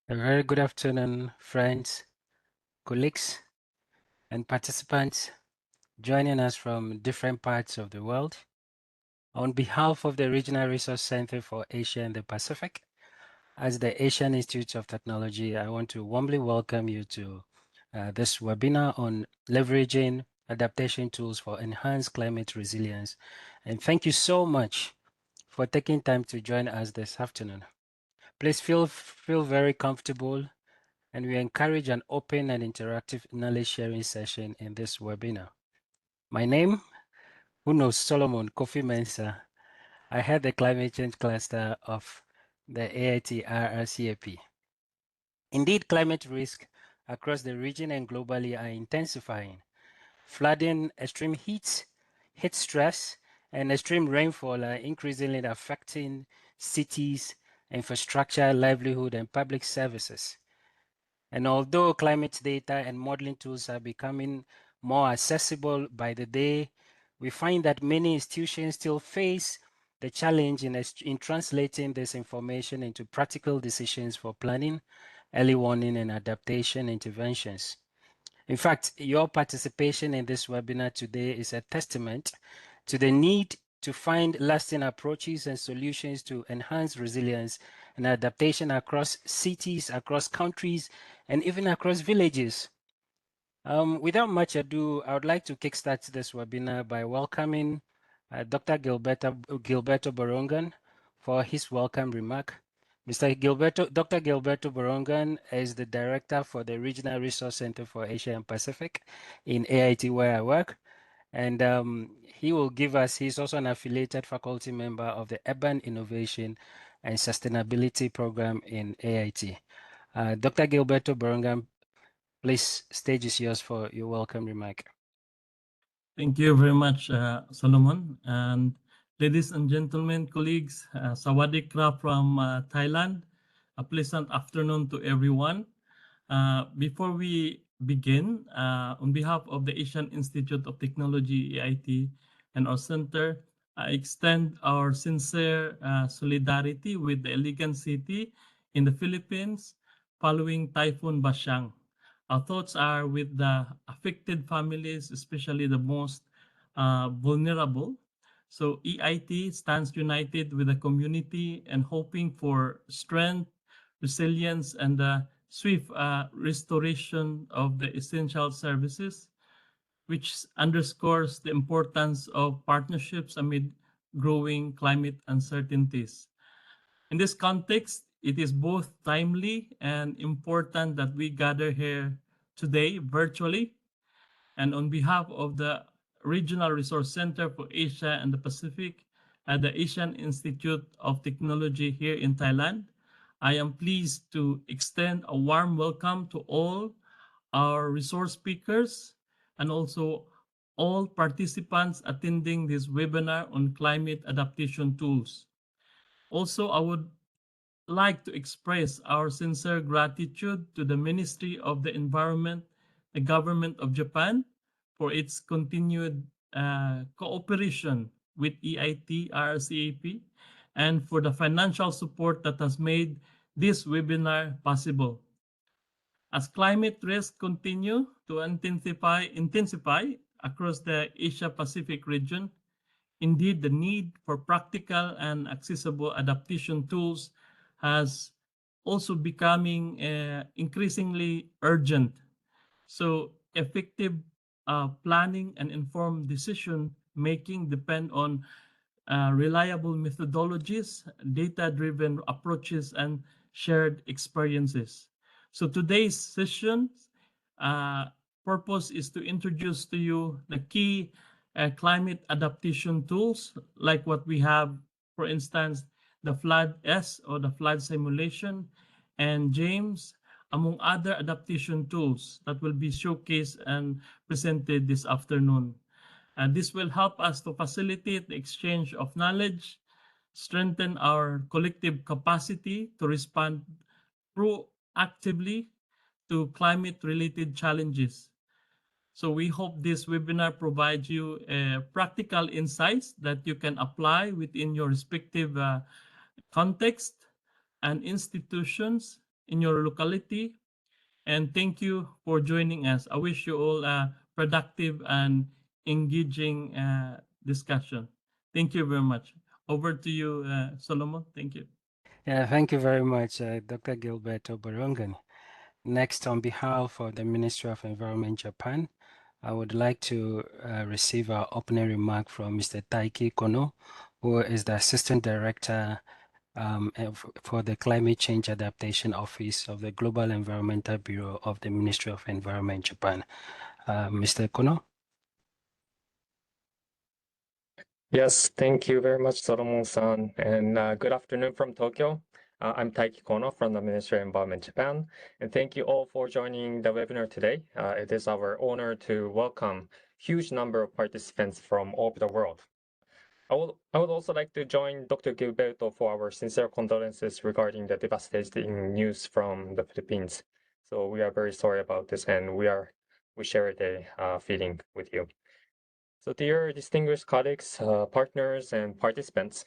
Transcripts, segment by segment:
A very good afternoon, friends, colleagues, and participants joining us from different parts of the world. On behalf of the Regional Resource Center for Asia and the Pacific, as the Asian Institute of Technology, I want to warmly welcome you to this webinar on leveraging adaptation tools for enhanced climate resilience. And thank you so much for taking time to join us this afternoon. Please feel very comfortable, and we encourage an open and interactive knowledge sharing session in this webinar. My name, Solomon Kofi Mensah. I head the climate change cluster of the AIT RRCAP. Indeed, climate risk across the region and globally are intensifying. Flooding, extreme heat stress, and extreme rainfall are increasingly affecting cities, infrastructure, livelihood, and public services. And although climate data and modeling tools are becoming more accessible by the day, we find that many institutions still face the challenge in translating this information into practical decisions for planning, early warning, and adaptation interventions. In fact, your participation in this webinar today is a testament to the need to find lasting approaches and solutions to enhance resilience and adaptation across cities, across countries, and even across villages. Without much ado, I would like to kickstart this webinar by welcoming Dr. Gilberto Borongan for his welcome remark. Dr. Gilberto Borongan is the Director for the Regional Resource Center for Asia and Pacific in AIT where I work. And he will give us, he's also an affiliated faculty member of the Urban Innovation and Sustainability Program in AIT. Dr. Gilberto Borongan, please, stage is yours for your welcome remark. Thank you very much, Solomon. And ladies and gentlemen, colleagues, Sawadee Krap from Thailand. A pleasant afternoon to everyone. Before we begin, on behalf of the Asian Institute of Technology, AIT, and our center, I extend our sincere solidarity with the Iligan City in the Philippines following Typhoon Bashang. Our thoughts are with the affected families, especially the most vulnerable. So EIT stands united with the community and hoping for strength, resilience, and the swift restoration of the essential services, which underscores the importance of partnerships amid growing climate uncertainties. In this context, it is both timely and important that we gather here today virtually. And on behalf of the Regional Resource Center for Asia and the Pacific at the Asian Institute of Technology here in Thailand, I am pleased to extend a warm welcome to all our resource speakers and also all participants attending this webinar on climate adaptation tools. Also, I would like to express our sincere gratitude to the Ministry of the Environment, the Government of Japan, for its continued cooperation with EIT RCAP and for the financial support that has made this webinar possible. As climate risks continue to intensify across the Asia-Pacific region, indeed, the need for practical and accessible adaptation tools has also becoming increasingly urgent. So effective planning and informed decision making depend on reliable methodologies, data-driven approaches, and shared experiences. So today's session purpose is to introduce to you the key climate adaptation tools, like what we have, for instance, the flood S or the flood simulation, and James, among other adaptation tools that will be showcased and presented this afternoon. And this will help us to facilitate the exchange of knowledge, strengthen our collective capacity to respond proactively to climate-related challenges. So we hope this webinar provides you practical insights that you can apply within your respective context and institutions in your locality. And thank you for joining us. I wish you all a productive and engaging discussion. Thank you very much. Over to you, Solomon. Thank you. Yeah, thank you very much, Dr. Gilberto Borongan. Next, on behalf of the Ministry of Environment Japan, I would like to receive our opening remark from Mr. Taiki Kono, who is the Assistant Director for the Climate Change Adaptation Office of the Global Environmental Bureau of the Ministry of Environment Japan. Mr. Kono? Yes, thank you very much, Solomon-san, and good afternoon from Tokyo. I'm Taiki Kono from the Ministry of Environment Japan, and thank you all for joining the webinar today. It is our honor to welcome huge number of participants from all over the world. I would also like to join Dr. Gilberto for our sincere condolences regarding the devastating news from the Philippines. So we are very sorry about this, and we share the feeling with you. So dear distinguished colleagues, partners, and participants,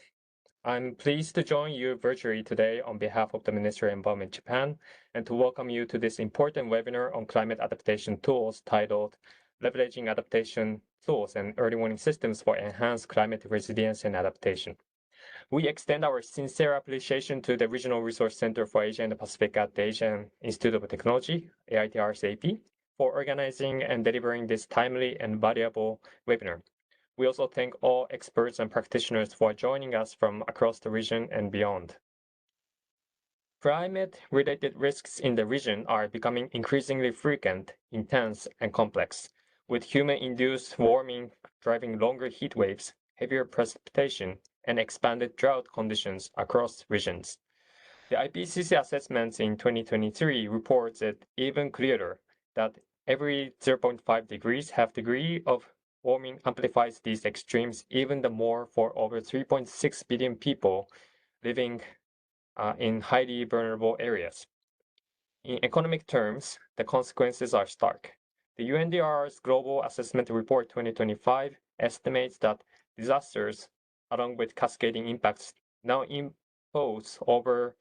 I'm pleased to join you virtually today on behalf of the Ministry of Environment Japan and to welcome you to this important webinar on climate adaptation tools titled Leveraging Adaptation Tools and Early Warning Systems for Enhanced Climate Resilience and Adaptation. We extend our sincere appreciation to the Regional Resource Center for Asia and the Pacific at the Asian Institute of Technology, AITRCAP, for organizing and delivering this timely and valuable webinar. We also thank all experts and practitioners for joining us from across the region and beyond. Climate-related risks in the region are becoming increasingly frequent, intense, and complex, with human-induced warming driving longer heat waves, heavier precipitation, and expanded drought conditions across regions. The IPCC assessments in 2023 reports it even clearer that every 0.5 degrees half degree of warming amplifies these extremes even the more for over 3.6 billion people living in highly vulnerable areas. In economic terms, the consequences are stark. The UNDR's Global Assessment Report 2025 estimates that disasters, along with cascading impacts, now impose over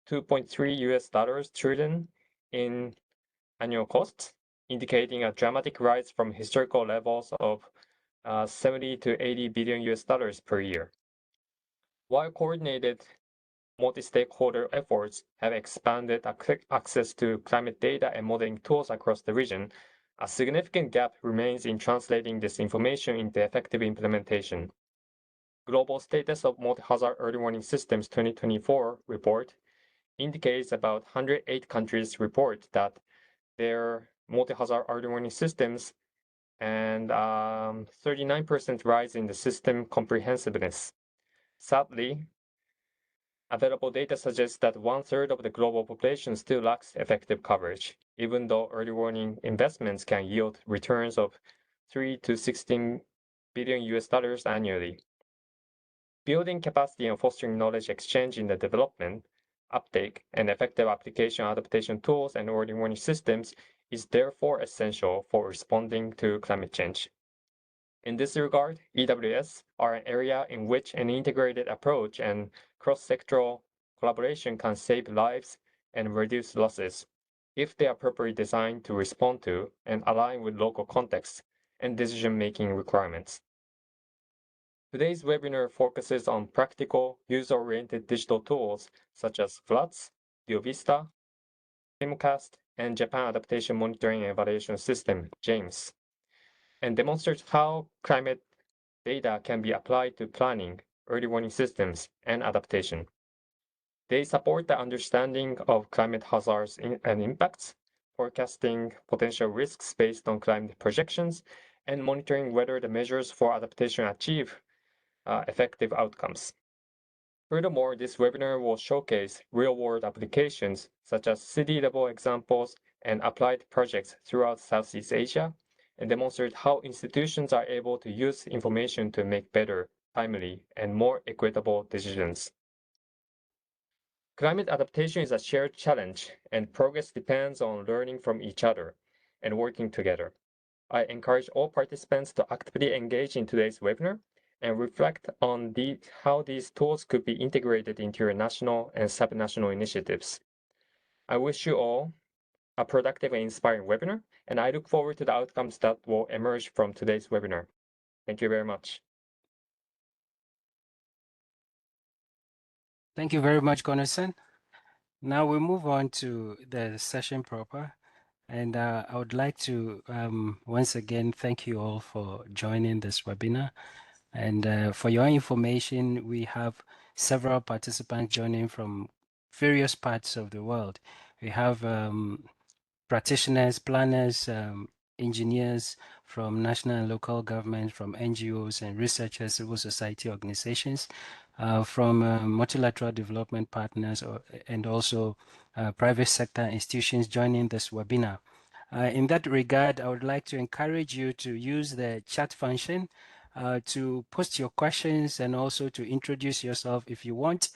2.3 US dollars trillion in annual costs, indicating a dramatic rise from historical levels of 70 to 80 billion US dollars per year. While coordinated multi-stakeholder efforts have expanded access to climate data and modeling tools across the region, a significant gap remains in translating this information into effective implementation. Global Status of Multi-Hazard Early Warning Systems 2024 report indicates about 108 countries report that their multi-hazard early warning systems and 39% rise in the system comprehensiveness. Sadly, available data suggests that 1/3 of the global population still lacks effective coverage, even though early warning investments can yield returns of 3 to 16 billion US dollars annually. Building capacity and fostering knowledge exchange in the development, uptake, and effective application adaptation tools and early warning systems is therefore essential for responding to climate change. In this regard, EWS are an area in which an integrated approach and cross-sectoral collaboration can save lives and reduce losses if they are properly designed to respond to and align with local contexts and decision-making requirements. Today's webinar focuses on practical, user-oriented digital tools such as FLOODS, DioVista, ClimoCast, and Japan Adaptation Monitoring and Evaluation System, JAMES, and demonstrates how climate data can be applied to planning, early warning systems, and adaptation. They support the understanding of climate hazards and impacts, forecasting potential risks based on climate projections, and monitoring whether the measures for adaptation achieve effective outcomes. Furthermore, this webinar will showcase real-world applications such as city-level examples and applied projects throughout Southeast Asia, and demonstrate how institutions are able to use information to make better, timely, and more equitable decisions. Climate adaptation is a shared challenge, and progress depends on learning from each other and working together. I encourage all participants to actively engage in today's webinar and reflect on how these tools could be integrated into your national and subnational initiatives. I wish you all a productive and inspiring webinar, and I look forward to the outcomes that will emerge from today's webinar. Thank you very much. Thank you very much, Connor-san. Now we move on to the session proper. And I would like to once again thank you all for joining this webinar. And for your information, we have several participants joining from various parts of the world. We have practitioners, planners, engineers from national and local governments, from NGOs and researchers, civil society organizations, from multilateral development partners, and also private sector institutions joining this webinar. In that regard, I would like to encourage you to use the chat function to post your questions and also to introduce yourself if you want.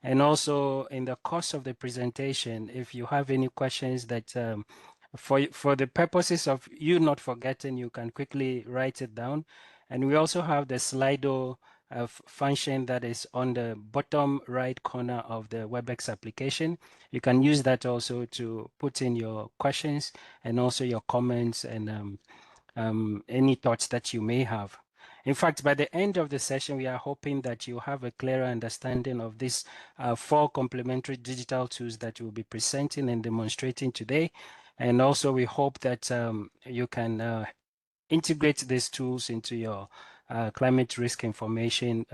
And also in the course of the presentation, if you have any questions that for the purposes of you not forgetting, you can quickly write it down. And we also have the Slido function that is on the bottom right corner of the WebEx application. You can use that also to put in your questions and also your comments and any thoughts that you may have. In fact, by the end of the session, we are hoping that you have a clearer understanding of these 4 complementary digital tools that we'll be presenting and demonstrating today. And also, we hope that you can integrate these tools into your climate risk information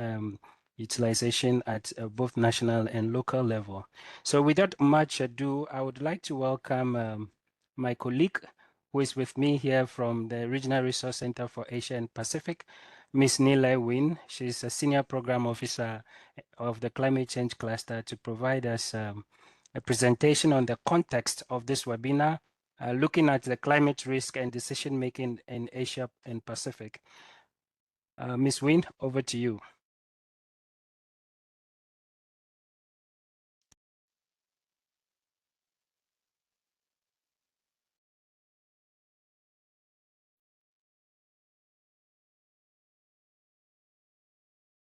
utilization at both national and local level. So without much ado, I would like to welcome my colleague who is with me here from the Regional Resource Center for Asia and Pacific, Ms. Nile Win. She's a Senior Program Officer of the Climate Change Cluster to provide us a presentation on the context of this webinar, looking at the climate risk and decision making in Asia and Pacific. Ms. Win, over to you.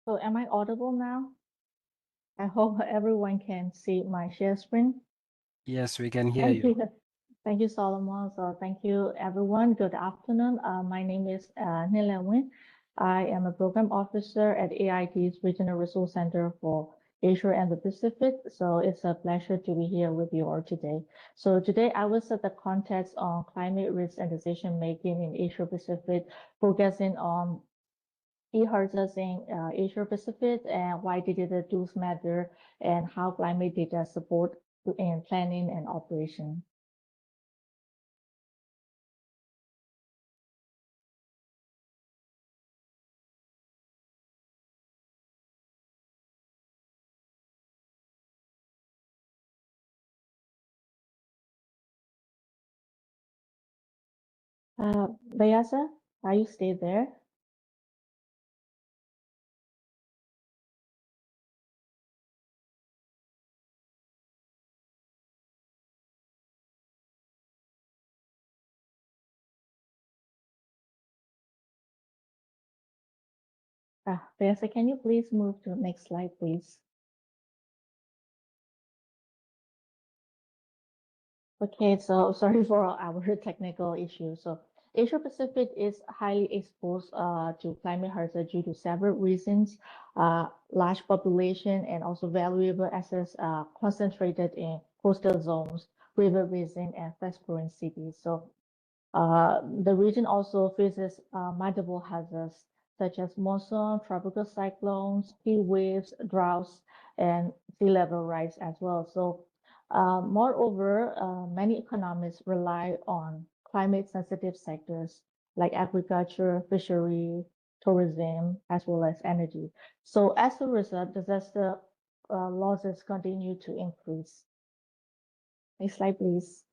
So am I audible now? I hope everyone can see my share screen. Yes, we can hear you. Thank you, Solomon. So thank you, everyone. Good afternoon. My name is Nile Win. I am a program officer at AIT's Regional Resource Center for Asia and the Pacific. So it's a pleasure to be here with you all today. So today I will set the context on climate risk and decision making in Asia Pacific, focusing on e-hazards in Asia Pacific and why digital tools matter and how climate data support in planning and operation. Bayasa, are you still there? Bayasa, can you please move to the next slide, please? Okay, so sorry for our technical issues. So Asia Pacific is highly exposed to climate hazard due to several reasons, large population and also valuable assets concentrated in coastal zones, river basin, and fast-growing cities. So the region also faces multiple hazards such as monsoon, tropical cyclones, heat waves, droughts, and sea level rise as well. So, moreover, many economies rely on climate-sensitive sectors like agriculture, fishery, tourism, as well as energy. So, as a result, disaster losses continue to increase. Next slide, please.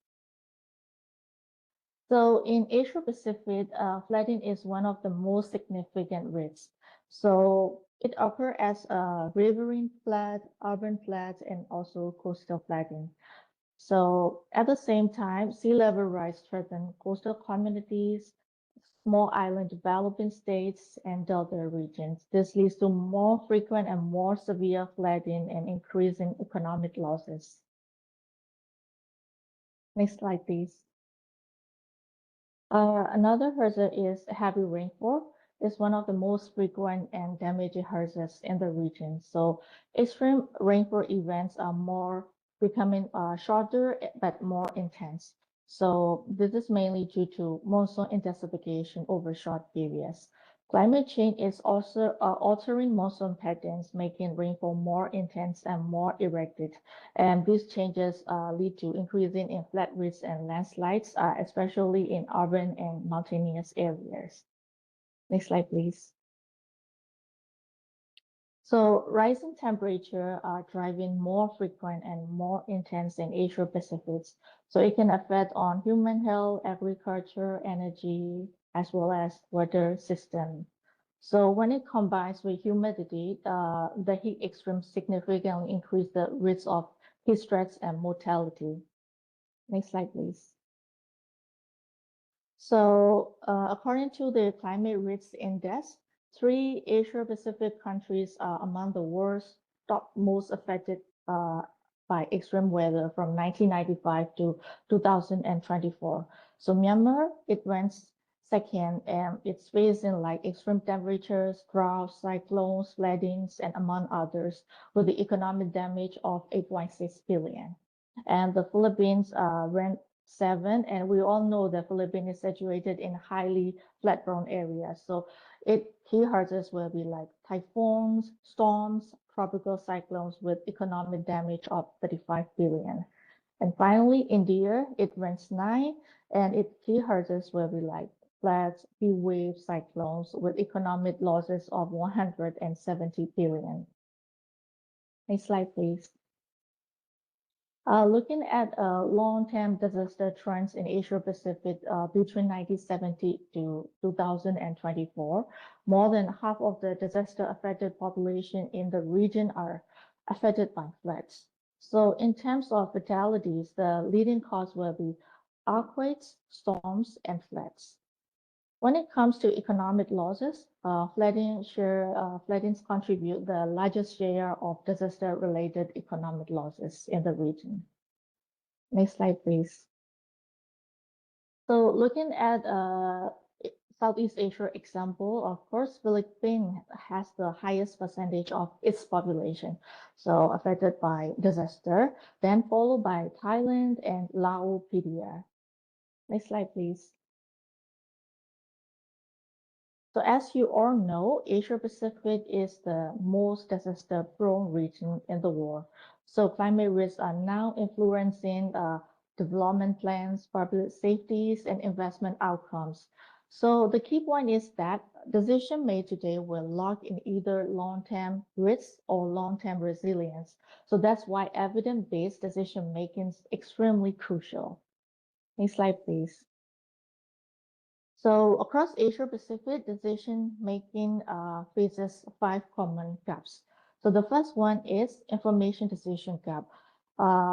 So in Asia Pacific, flooding is one of the most significant risks. So it occurs as a riverine flood, urban floods, and also coastal flooding. So at the same time, sea level rise threaten coastal communities, small island developing states, and delta regions. This leads to more frequent and more severe flooding and increasing economic losses. Next slide, please. Another hazard is heavy rainfall. It's one of the most frequent and damaging hazards in the region. So extreme rainfall events are more becoming shorter but more intense. So this is mainly due to monsoon intensification over short periods. Climate change is also altering monsoon patterns, making rainfall more intense and more erratic. And these changes lead to increasing in flood risks and landslides, especially in urban and mountainous areas. Next slide, please. So rising temperature are driving more frequent and more intense in Asia Pacific. So it can affect on human health, agriculture, energy, as well as weather system. So when it combines with humidity, the heat extremes significantly increase the risk of heat stress and mortality. Next slide, please. So, according to the Climate Risk Index, three Asia-Pacific countries are among the world's top most affected by extreme weather from 1995 to 2024. So Myanmar, it ranks second, and it's facing like extreme temperatures, droughts, cyclones, floodings, and among others, with the economic damage of 8.6 billion. And the Philippines ranked seven, and we all know that Philippines is situated in highly flood-prone areas. So key hazards will be like typhoons, storms, tropical cyclones with economic damage of 35 billion. And finally, India, it ranks nine, and its key hazards will be like floods, heat waves, cyclones with economic losses of 170 billion. Next slide, please. Looking at long-term disaster trends in Asia Pacific between 1970 to 2024, more than half of the disaster-affected population in the region are affected by floods. So in terms of fatalities, the leading cause will be earthquakes, storms, and floods. When it comes to economic losses, floodings contribute the largest share of disaster-related economic losses in the region. Next slide, please. So looking at Southeast Asia example, of course, Philippines has the highest percentage of its population, so affected by disaster, then followed by Thailand and Laos PDR. Next slide, please. So as you all know, Asia Pacific is the most disaster-prone region in the world. So climate risks are now influencing development plans, public safeties, and investment outcomes. So the key point is that decisions made today will lock in either long-term risks or long-term resilience. So that's why evidence-based decision making is extremely crucial. Next slide, please. So across Asia Pacific, decision making faces five common gaps. So the first one is information decision gap.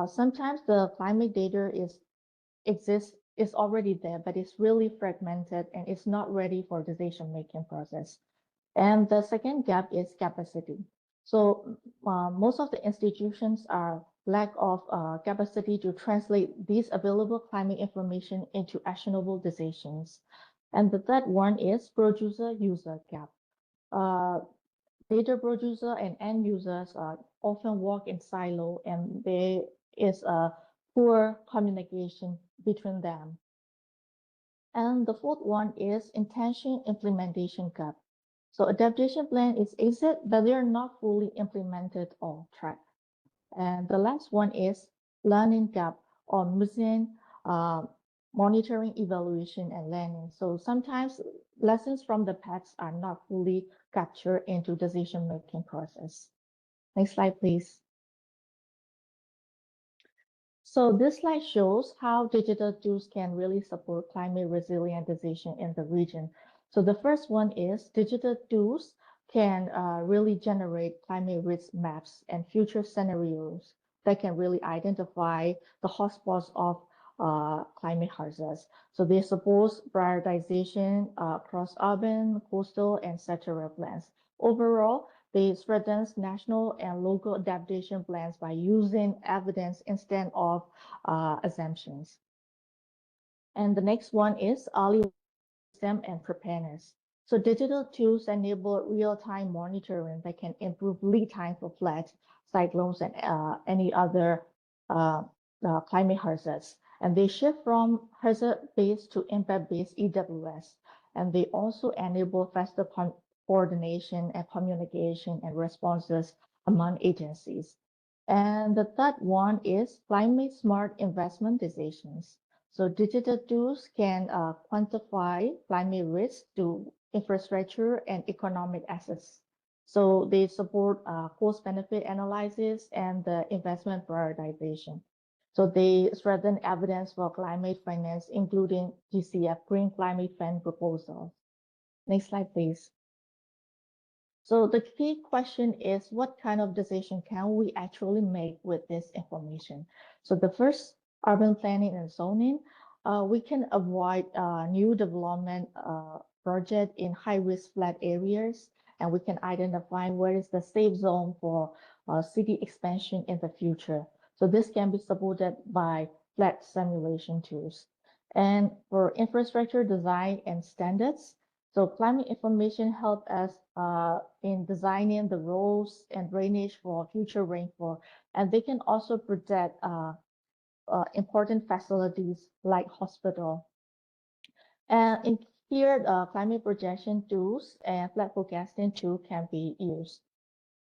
Sometimes the climate data is already there, but it's really fragmented and it's not ready for decision making process. And the second gap is capacity. So most of the institutions are lack of capacity to translate these available climate information into actionable decisions. And the third one is producer-user gap. Uh, Data producer and end users often work in silo, and there is a poor communication between them. And the fourth one is intention implementation gap. So adaptation plan is exit, but they are not fully implemented or tracked. And the last one is learning gap or missing monitoring, evaluation, and learning. So sometimes lessons from the past are not fully captured into decision-making process. Next slide, please. So this slide shows how digital tools can really support climate resilient decision in the region. So the first one is digital tools can really generate climate risk maps and future scenarios that can really identify the hotspots of climate hazards. So they support prioritization across urban, coastal, and sectoral plans. Overall, they strengthen national and local adaptation plans by using evidence instead of assumptions. And the next one is early system and preparedness. So digital tools enable real-time monitoring that can improve lead time for floods, cyclones, and any other uh, climate hazards. And they shift from hazard-based to impact-based EWS. And they also enable faster coordination and communication and responses among agencies. And the third one is climate smart investment decisions. So digital tools can quantify climate risk to infrastructure and economic assets. So they support cost-benefit analysis and the investment prioritization. So they strengthen evidence for climate finance, including GCF, Green Climate Fund proposals. Next slide, please. So the key question is, what kind of decision can we actually make with this information? So the first, urban planning and zoning, we can avoid new development project in high-risk flood areas, and we can identify where is the safe zone for city expansion in the future. So this can be supported by flood simulation tools. And for infrastructure design and standards, so climate information help us in designing the roads and drainage for future rainfall, and they can also protect important facilities like hospital. And in here, climate projection tools and flood forecasting tool can be used.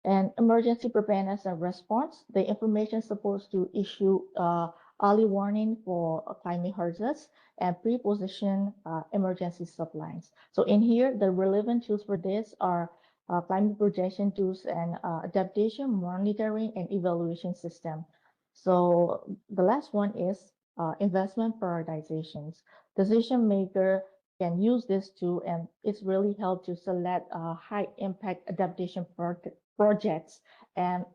And emergency preparedness and response, the information is supposed to issue early warning for climate hazards and pre-position emergency sublines. So in here, the relevant tools for this are climate projection tools and adaptation, monitoring, and evaluation system. So the last one is investment prioritizations. Decision maker can use this tool, and it's really helped to select high impact adaptation projects, and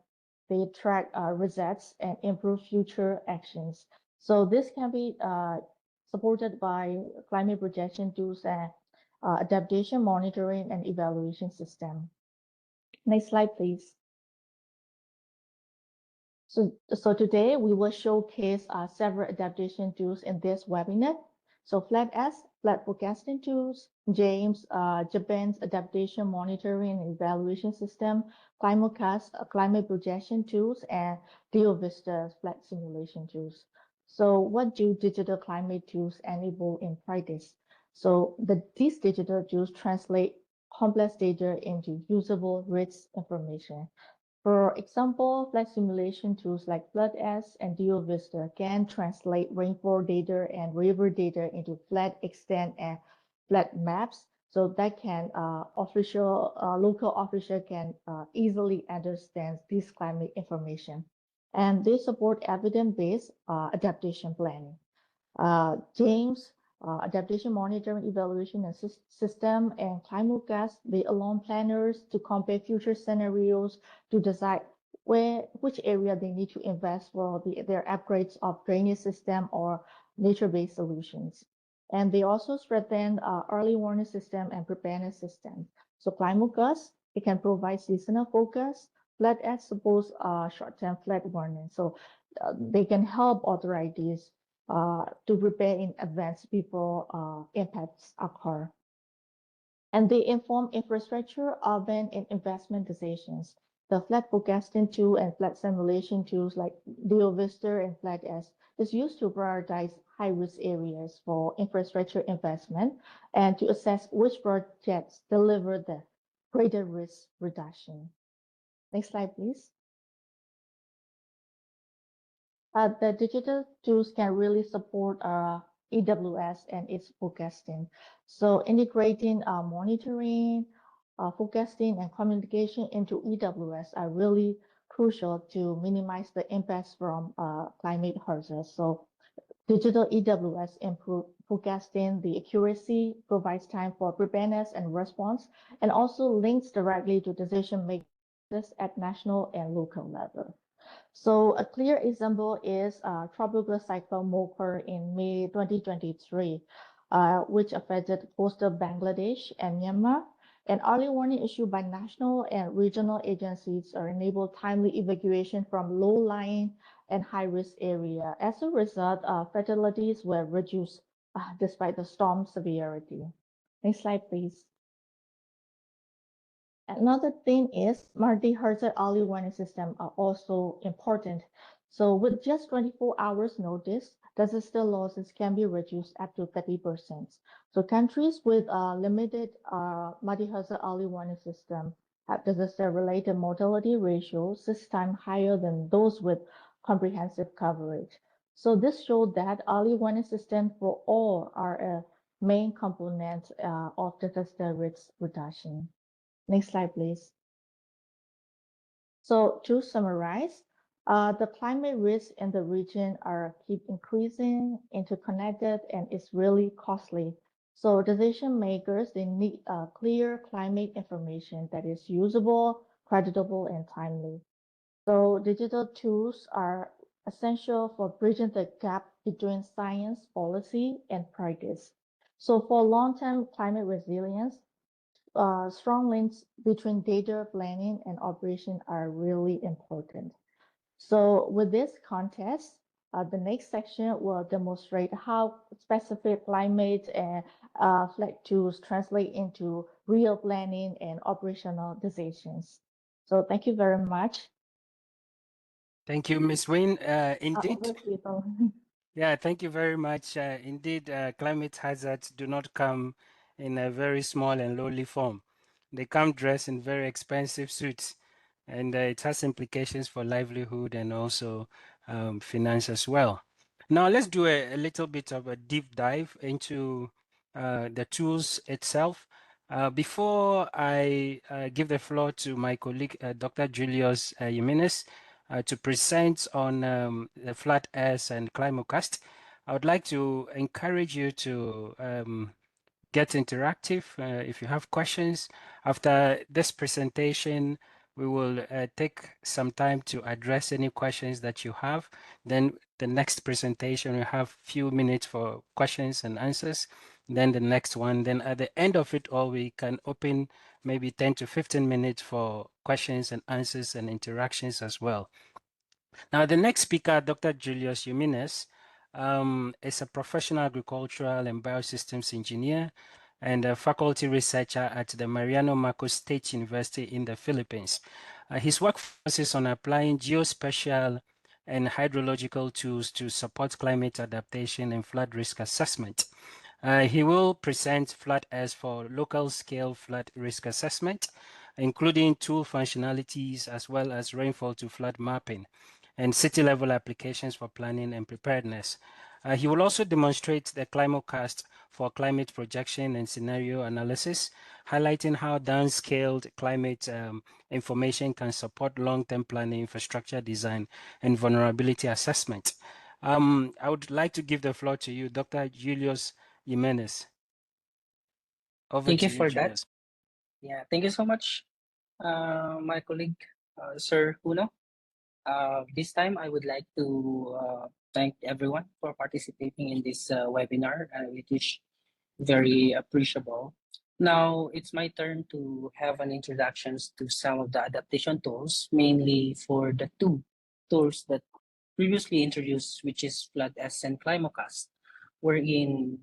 they track results and improve future actions. So this can be supported by climate projection tools and adaptation monitoring and evaluation system. Next slide, please. So today we will showcase several adaptation tools in this webinar. So FlatS, flood forecasting tools, James, Japan's adaptation monitoring and evaluation system, ClimoCast, climate projection tools, and DioVista flood simulation tools. So what do digital climate tools enable in practice? So these digital tools translate complex data into usable, rich information. For example, flood simulation tools like FloodS and DioVista can translate rainfall data and river data into flood extent and flood maps, so that can local official can easily understand this climate information. And they support evidence-based adaptation planning. James, adaptation monitoring evaluation and system, and ClimoCast, they allow planners to compare future scenarios to decide which area they need to invest for their upgrades of drainage system or nature-based solutions. And they also strengthen early warning system and preparedness systems. So ClimoCast, it can provide seasonal focus. FloodS supports short-term flood warning. So they can help authorities to prepare in advance before impacts occur. And they inform infrastructure, urban, and investment decisions. The flood forecasting tool and flood simulation tools like DioVista and FlatS is used to prioritize high-risk areas for infrastructure investment and to assess which projects deliver the greater risk reduction. Next slide, please. The digital tools can really support EWS and its forecasting. So integrating monitoring, forecasting, and communication into EWS are really crucial to minimize the impacts from climate hazards. So digital EWS improve forecasting, the accuracy, provides time for preparedness and response, and also links directly to decision makers at national and local level. So a clear example is tropical cyclone Mokur in May 2023, which affected coastal Bangladesh and Myanmar. An early warning issued by national and regional agencies enabled timely evacuation from low-lying and high-risk area. As a result, fatalities were reduced despite the storm severity. Next slide, please. Another thing is multi-hazard early warning systems are also important. So with just 24 hours notice, disaster losses can be reduced up to 30%. So countries with limited multi-hazard early warning system have disaster-related mortality ratio 6 times higher than those with comprehensive coverage. So this showed that early warning system for all are a main component of disaster risk reduction. Next slide, please. So to summarize, the climate risks in the region are keep increasing, interconnected, and it's really costly. So decision makers, they need clear climate information that is usable, creditable, and timely. So digital tools are essential for bridging the gap between science, policy, and practice. So for long-term climate resilience, strong links between data planning and operation are really important. So with this context, the next section will demonstrate how specific climate and flood tools translate into real planning and operational decisions. So thank you very much. Thank you, Ms. Wynne. Indeed, Over to you, Tom. yeah, thank you very much. Indeed, climate hazards do not come in a very small and lowly form. They come dressed in very expensive suits, and it has implications for livelihood and also finance as well. Now, let's do a little bit of a deep dive into the tools itself. Before I give the floor to my colleague, Dr. Julius Jimenez, to present on the Flat Earth and ClimoCast, I would like to encourage you to get interactive. If you have questions after this presentation, we will take some time to address any questions that you have. Then the next presentation, we have few minutes for questions and answers. Then the next one, then at the end of it all, we can open maybe 10 to 15 minutes for questions and answers and interactions as well. Now, the next speaker, Dr. Julius Jimenez, is a professional agricultural and biosystems engineer and a faculty researcher at the Mariano Marcos State University in the Philippines. His work focuses on applying geospatial and hydrological tools to support climate adaptation and flood risk assessment. He will present Flat Earth for local scale flood risk assessment, including tool functionalities as well as rainfall to flood mapping and city-level applications for planning and preparedness. He will also demonstrate the ClimoCast for climate projection and scenario analysis, highlighting how downscaled climate information can support long-term planning, infrastructure design, and vulnerability assessment. I would like to give the floor to you, Dr. Julius Jimenez. Over Thank to you you, for that. Julius. Yeah, thank you so much, my colleague, Sir Huno. This time, I would like to thank everyone for participating in this webinar, which is very appreciable. Now, it's my turn to have an introductions to some of the adaptation tools, mainly for the two tools that previously introduced, which is FloodS and ClimoCast, wherein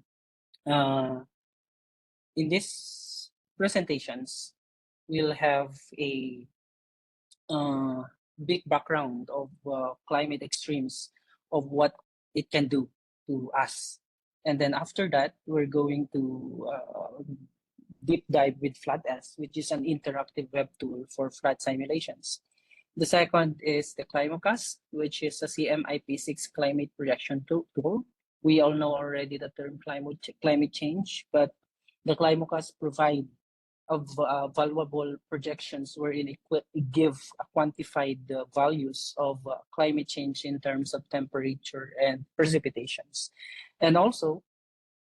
in this presentations, we'll have a big background of climate extremes of what it can do to us. And then after that, we're going to deep dive with FloodS, which is an interactive web tool for flood simulations. The second is the ClimoCast, which is a CMIP6 climate projection tool. We all know already the term climate change, but the ClimoCast provide of valuable projections wherein it give quantified values of climate change in terms of temperature and precipitations. And also,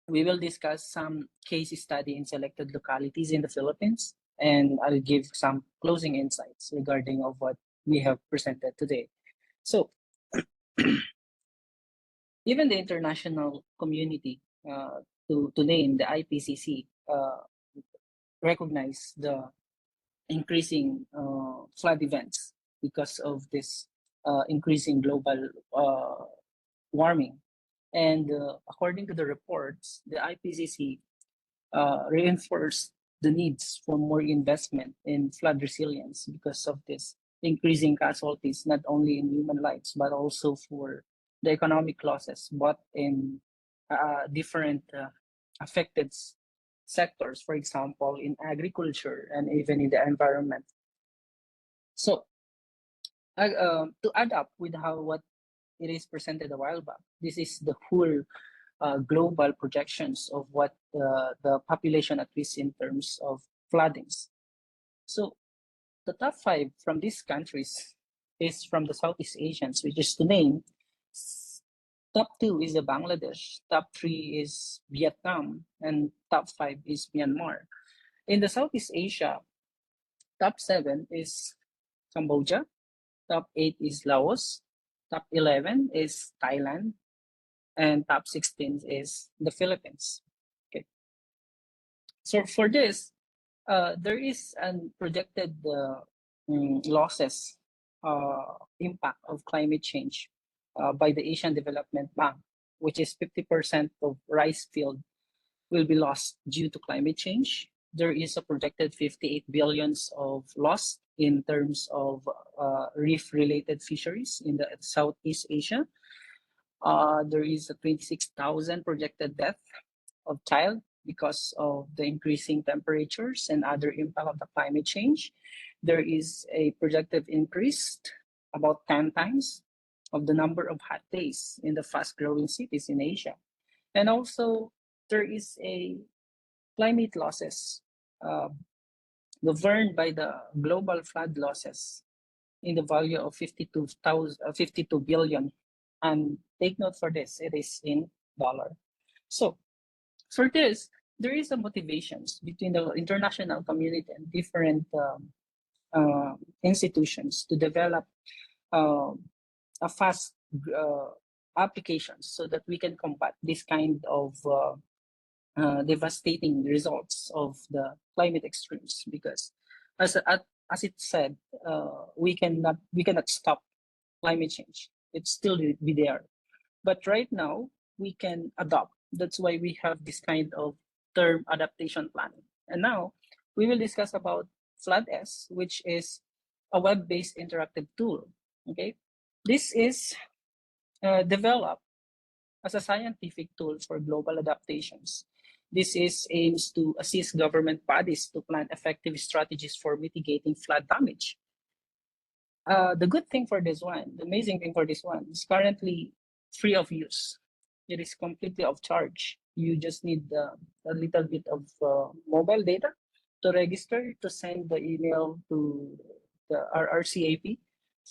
we will discuss some case study in selected localities in the Philippines, and I'll give some closing insights regarding of what we have presented today. So, even the international community, to name the IPCC, recognize the increasing flood events because of this increasing global warming. And according to the reports, the IPCC reinforced the needs for more investment in flood resilience because of this increasing casualties, not only in human lives, but also for the economic losses, but in different affected sectors, for example, in agriculture and even in the environment. So to add up with what it is presented a while back, this is the whole global projections of what the population at risk in terms of floodings. So the top 5 from these countries is from the Southeast Asians, which is to name. Top 2 is the Bangladesh, top 3 is Vietnam, and top 5 is Myanmar. In the Southeast Asia, top 7 is Cambodia, top 8 is Laos, top 11 is Thailand, and top 16 is the Philippines. Okay. So for this, there is a projected losses impact of climate change by the Asian Development Bank, which is 50% of rice field will be lost due to climate change. There is a projected 58 billions of loss in terms of reef-related fisheries in the Southeast Asia. There is a 26,000 projected death of child because of the increasing temperatures and other impact of the climate change. There is a projected increase about 10 times of the number of hot days in the fast-growing cities in Asia. And also, there is a climate losses governed by the global flood losses in the value of 52 billion. And take note for this, it is in dollar. So for this, there is a motivations between the international community and different institutions to develop a fast applications so that we can combat this kind of devastating results of the climate extremes. Because as it said, we cannot stop climate change. It's still be there. But right now, we can adopt. That's why we have this kind of term adaptation planning. And now we will discuss about FloodS, which is a web-based interactive tool. Okay, this is developed as a scientific tool for global adaptations. This aims to assist government bodies to plan effective strategies for mitigating flood damage. The good thing for this one, the amazing thing for this one, is currently free of use. It is completely off charge. You just need a little bit of mobile data to register, to send the email to the RRCAP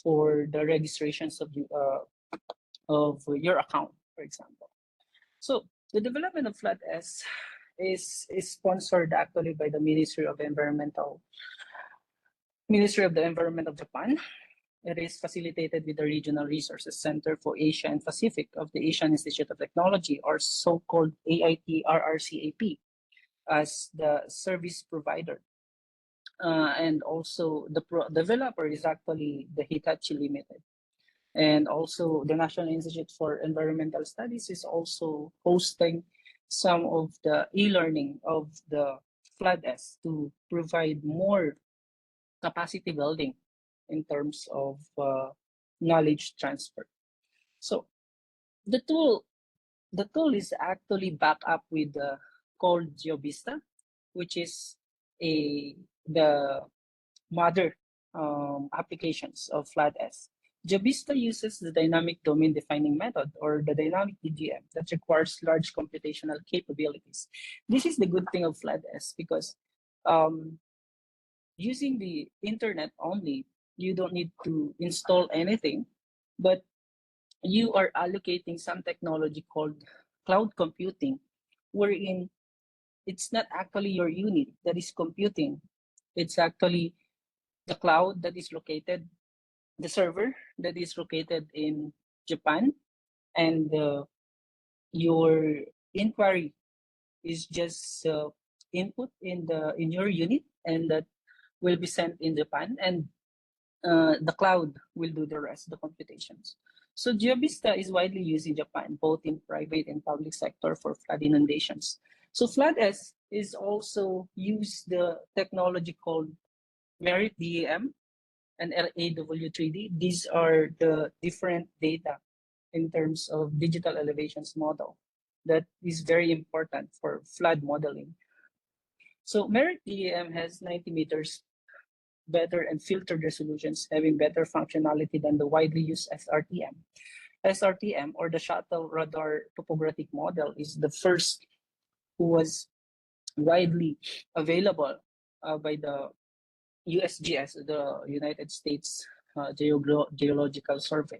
for the registrations of your account, for example. So the development of FloodS is sponsored actually by the Ministry of the Environment of Japan. It is facilitated with the Regional Resources Center for Asia and Pacific of the Asian Institute of Technology, or so-called AIT RRCAP, as the service provider. And also the developer is actually the Hitachi Limited. And also the National Institute for Environmental Studies is also hosting some of the e-learning of the FloodS to provide more capacity building in terms of knowledge transfer. So the tool is actually backed up with called DioVista, which is the mother applications of FloodS. DioVista uses the dynamic domain defining method, or the dynamic DDM, that requires large computational capabilities. This is the good thing of FloodS, because using the internet only, you don't need to install anything, but you are allocating some technology called cloud computing, wherein it's not actually your unit that is computing. It's actually the cloud that is located, the server that is located in Japan, and your inquiry is just input in your unit, and that will be sent in Japan, and the cloud will do the rest, the computations. So DioVista is widely used in Japan, both in private and public sector for flood inundations. So FloodS is also use the technology called Merit DEM and LAW3D. These are the different data in terms of digital elevations model that is very important for flood modeling. So Merit DEM has 90 meters better and filtered resolutions, having better functionality than the widely used SRTM. SRTM, or the shuttle radar topographic model, is the first who was widely available by the USGS, the United States Geological Survey.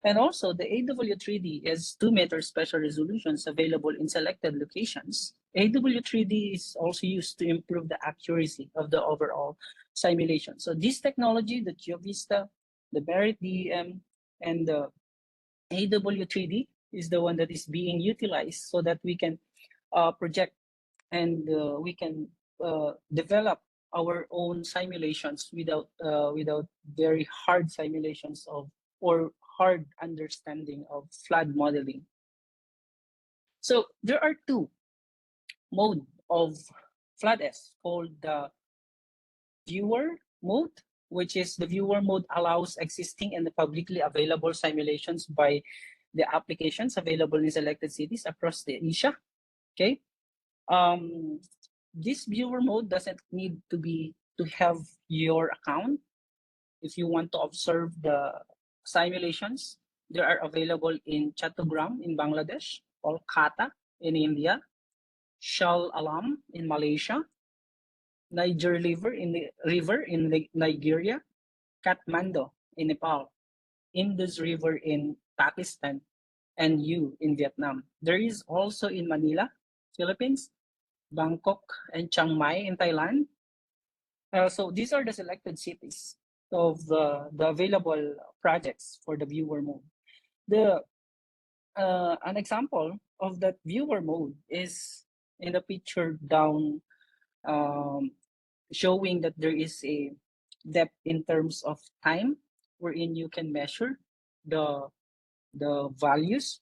And also the AW3D is 2 meter spatial resolutions available in selected locations. AW3D is also used to improve the accuracy of the overall simulation. So this technology, the DioVista, the Merit DEM, and the AW3D is the one that is being utilized so that we can project and we can develop our own simulations without very hard simulations of or hard understanding of flood modeling. So there are two modes of FloodS called the viewer mode, which is the viewer mode allows existing and publicly available simulations by the applications available in selected cities across the Asia. Okay. This viewer mode doesn't need to have your account. If you want to observe the simulations, they are available in Chattogram in Bangladesh, Kolkata in India, Shah Alam in Malaysia, Niger River in Nigeria, Kathmandu in Nepal, Indus River in Pakistan, and U in Vietnam. There is also in Manila, Philippines, Bangkok, and Chiang Mai in Thailand. So these are the selected cities of the available projects for the viewer mode. An example of that viewer mode is in the picture down, showing that there is a depth in terms of time wherein you can measure the values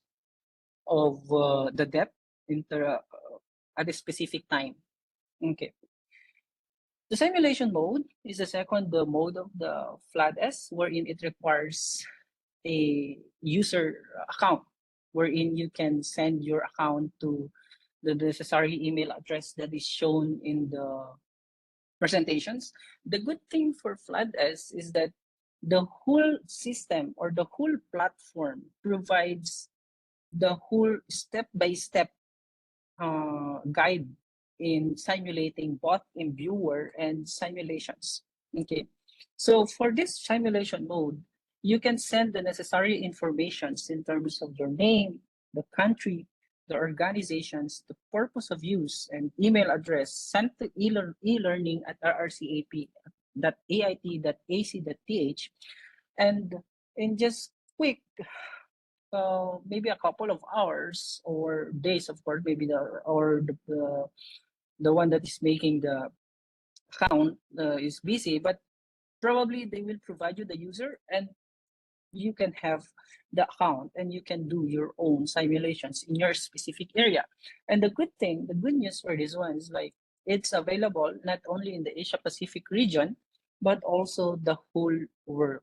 of the depth at a specific time. Okay. The simulation mode is the second mode of the FloodS, wherein it requires a user account, wherein you can send your account to the necessary email address that is shown in the presentations. The good thing for FloodS is that the whole system or the whole platform provides the whole step-by-step guide in simulating both in viewer and simulations. Okay, so for this simulation mode, you can send the necessary informations in terms of your name, the country, the organizations, the purpose of use, and email address sent to e-learning at rrcap.ait.ac.th, and in just quick maybe a couple of hours or days, of course, maybe the one that is making the account is busy, but probably they will provide you the user and you can have the account and you can do your own simulations in your specific area. And the good news for this one is like it's available not only in the Asia Pacific region, but also the whole world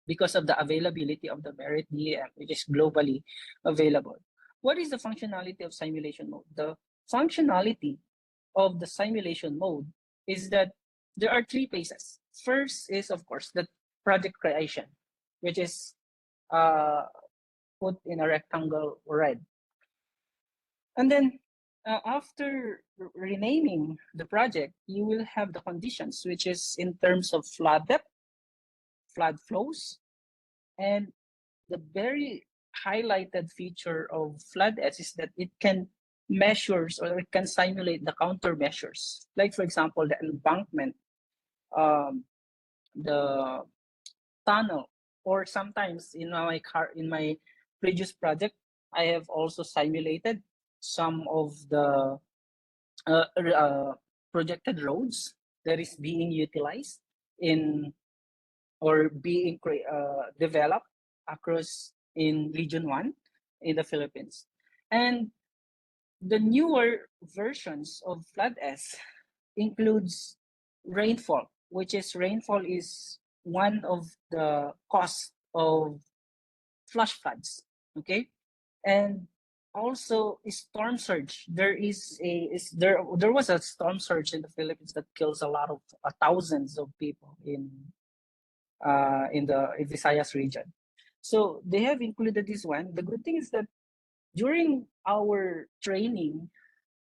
because of the availability of the Merit DEM, which is globally available. What is the functionality of simulation mode? The functionality of the simulation mode is that there are three phases. First is, of course, the project creation, which is put in a rectangle red. And then after renaming the project, you will have the conditions, which is in terms of flood depth, flood flows, and the very highlighted feature of FloodS is that it can measures or it can simulate the countermeasures. Like for example, the embankment, the tunnel, or sometimes in my previous project, I have also simulated some of the projected roads that is being utilized in or being developed across in Region 1 in the Philippines. And the newer versions of flood S includes rainfall, which is rainfall is one of the cause of flash floods. Okay, and also storm surge. There was a storm surge in the Philippines that kills a lot of thousands of people in the Visayas region. So they have included this one. The good thing is that during our training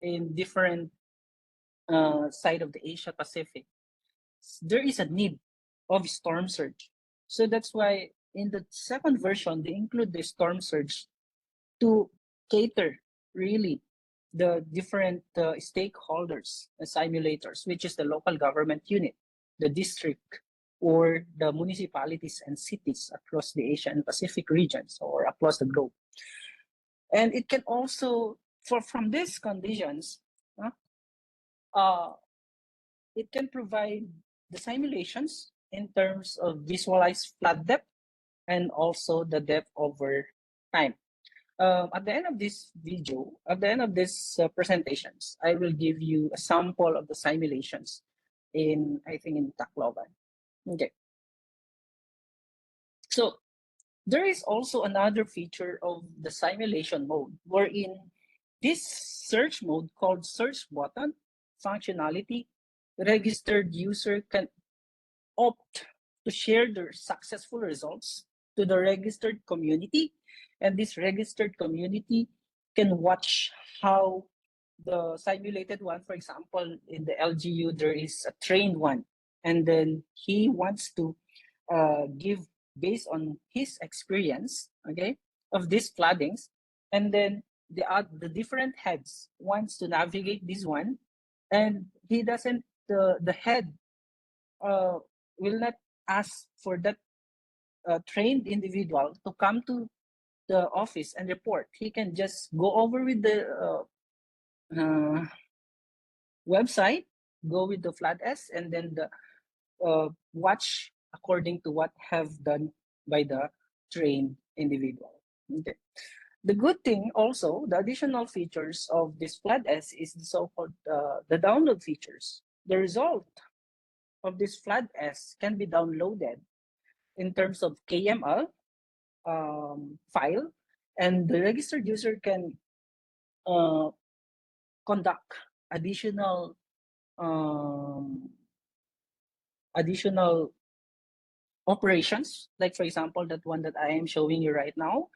in different side of the Asia Pacific, there is a need of storm surge. So that's why in the second version, they include the storm surge to cater really the different stakeholders, simulators, which is the local government unit, the district, or the municipalities and cities across the Asia and Pacific regions or across the globe. And it can also, from these conditions, it can provide the simulations in terms of visualized flood depth and also the depth over time. At the end of this video, at the end of this presentations, I will give you a sample of the simulations in Tacloban. Okay. So there is also another feature of the simulation mode, wherein this search mode called search button functionality, registered user can opt to share their successful results to the registered community, and this registered community can watch how the simulated one, for example, in the LGU, there is a trained one, and then he wants to give based on his experience, okay, of these floodings, and then the different heads wants to navigate this one, and he doesn't, the head will not ask for that trained individual to come to the office and report. He can just go over with the website, go with the flood S, and then watch according to what have done by the trained individual. Okay. The good thing also, the additional features of this flood S is the so-called the download features. The result of this flood S can be downloaded in terms of KML file, and the registered user can conduct additional operations, like for example that one that I am showing you right now,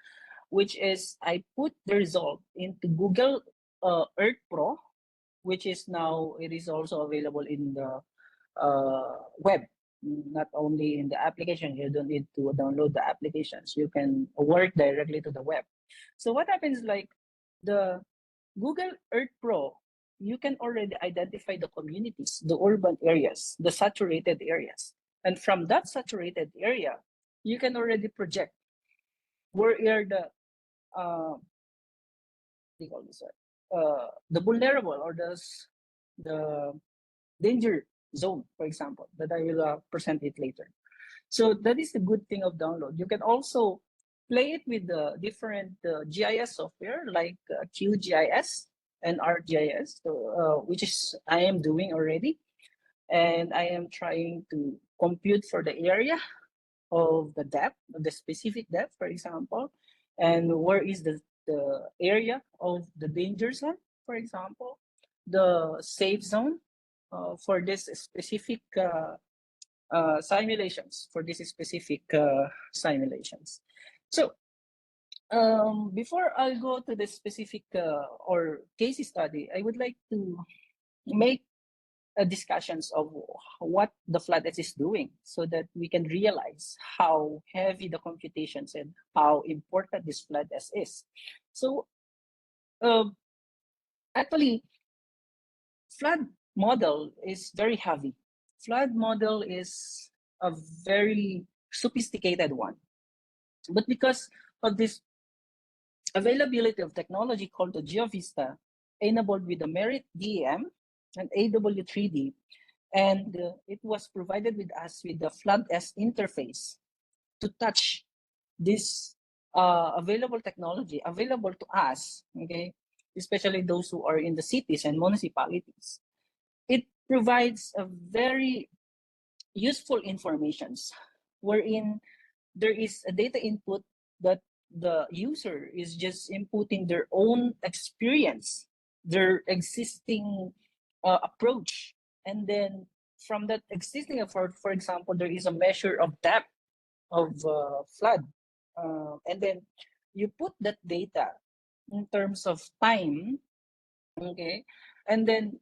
which is I put the result into Google Earth Pro, which is now, it is also available in the web, not only in the application. You don't need to download the applications, you can work directly to the web. So what happens, like the Google Earth Pro, you can already identify the communities, the urban areas, the saturated areas, and from that saturated area you can already project where are the vulnerable or the danger zone, for example, that I will present it later. So that is the good thing of download. You can also play it with the different GIS software like QGIS and ArcGIS, which is I am doing already, and I am trying to compute for the area of the depth, the specific depth, for example, and where is the area of the danger zone, for example, the safe zone for this specific simulations, So before I go to the specific or case study, I would like to make discussions of what the flood is doing so that we can realize how heavy the computations and how important this flood is. So actually, flood model is very heavy. Flood model is a very sophisticated one. But because of this availability of technology called the DioVista, enabled with the Merit DEM and AW3D, and it was provided with us with the flood S interface to touch this available technology available to us, okay, especially those who are in the cities and municipalities, it provides a very useful informations wherein there is a data input that the user is just inputting their own experience, their existing approach, and then from that existing effort, for example, there is a measure of depth of flood, and then you put that data in terms of time, okay, and then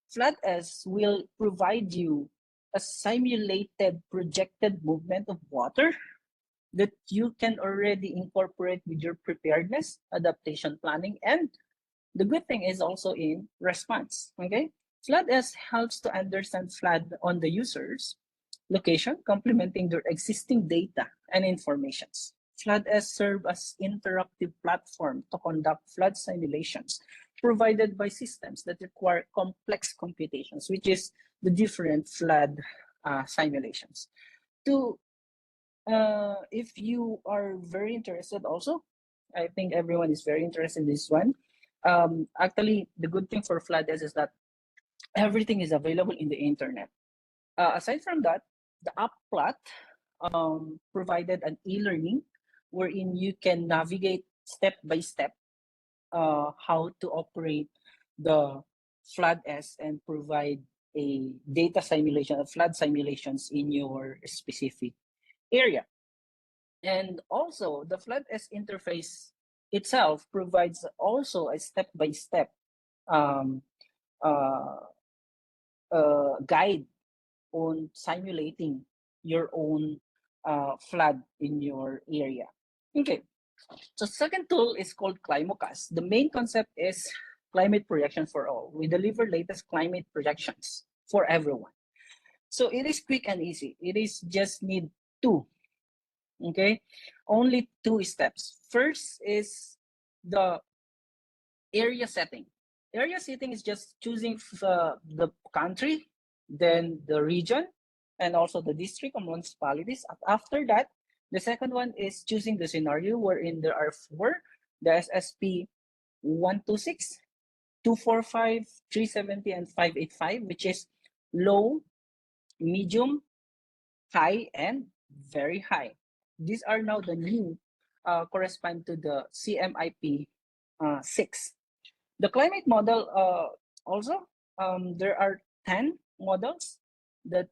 FloodS will provide you a simulated projected movement of water that you can already incorporate with your preparedness, adaptation planning, and the good thing is also in response, okay? FloodS helps to understand flood on the user's location, complementing their existing data and informations. FloodS serve as interactive platform to conduct flood simulations provided by systems that require complex computations, which is the different flood simulations. If you are very interested also, I think everyone is very interested in this one. Actually, the good thing for FloodS is that everything is available in the internet. Aside from that, the app plot provided an e-learning wherein you can navigate step by step how to operate the FloodS and provide a data simulation of flood simulations in your specific area. And also the FloodS interface itself provides also a step-by-step guide on simulating your own flood in your area. Okay, so second tool is called ClimoCast. The main concept is climate projection for all. We deliver latest climate projections for everyone. So it is quick and easy. It is just need two, okay? Only two steps. First is the area setting. Area setting is just choosing the country, then the region, and also the district or municipalities. After that, the second one is choosing the scenario wherein there are four, the SSP 126, 245, 370, and 585, which is low, medium, high, and very high. These are now the new correspond to the CMIP 6. The climate model also, there are 10 models that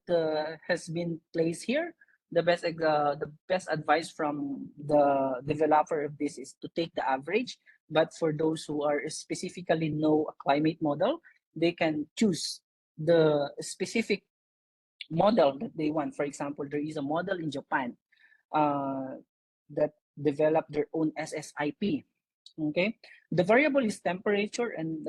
has been placed here. The best advice from the developer of this is to take the average. But for those who are specifically know a climate model, they can choose the specific model that they want. For example, there is a model in Japan that developed their own SSIP. Okay, the variable is temperature and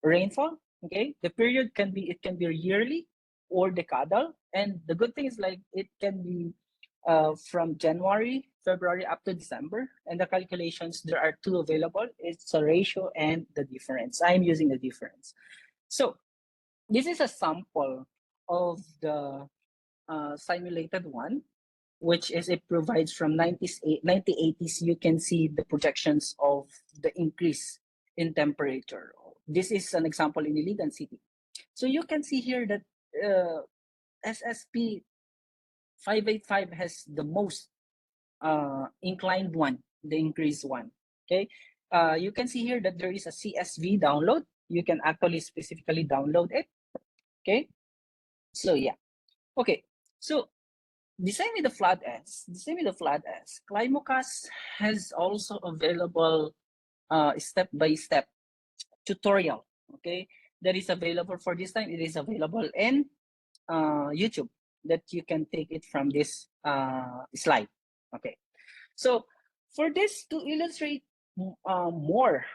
rainfall. Okay, the period can be yearly or decadal, and the good thing is like it can be from January, February up to December, and the calculations, there are two available. It's a ratio and the difference. I'm using the difference. So this is a sample of the simulated one, which is it provides from 1980s. You can see the projections of the increase in temperature. This is an example in Iligan City. So you can see here that SSP 585 has the most inclined one, the increased one. Okay, you can see here that there is a CSV download. You can actually specifically download it. Okay, so yeah, okay, so the same with the FloodS. ClimoCast has also available step-by-step tutorial. Okay, that is available for this time. It is available in YouTube that you can take it from this slide. Okay, so for this to illustrate more,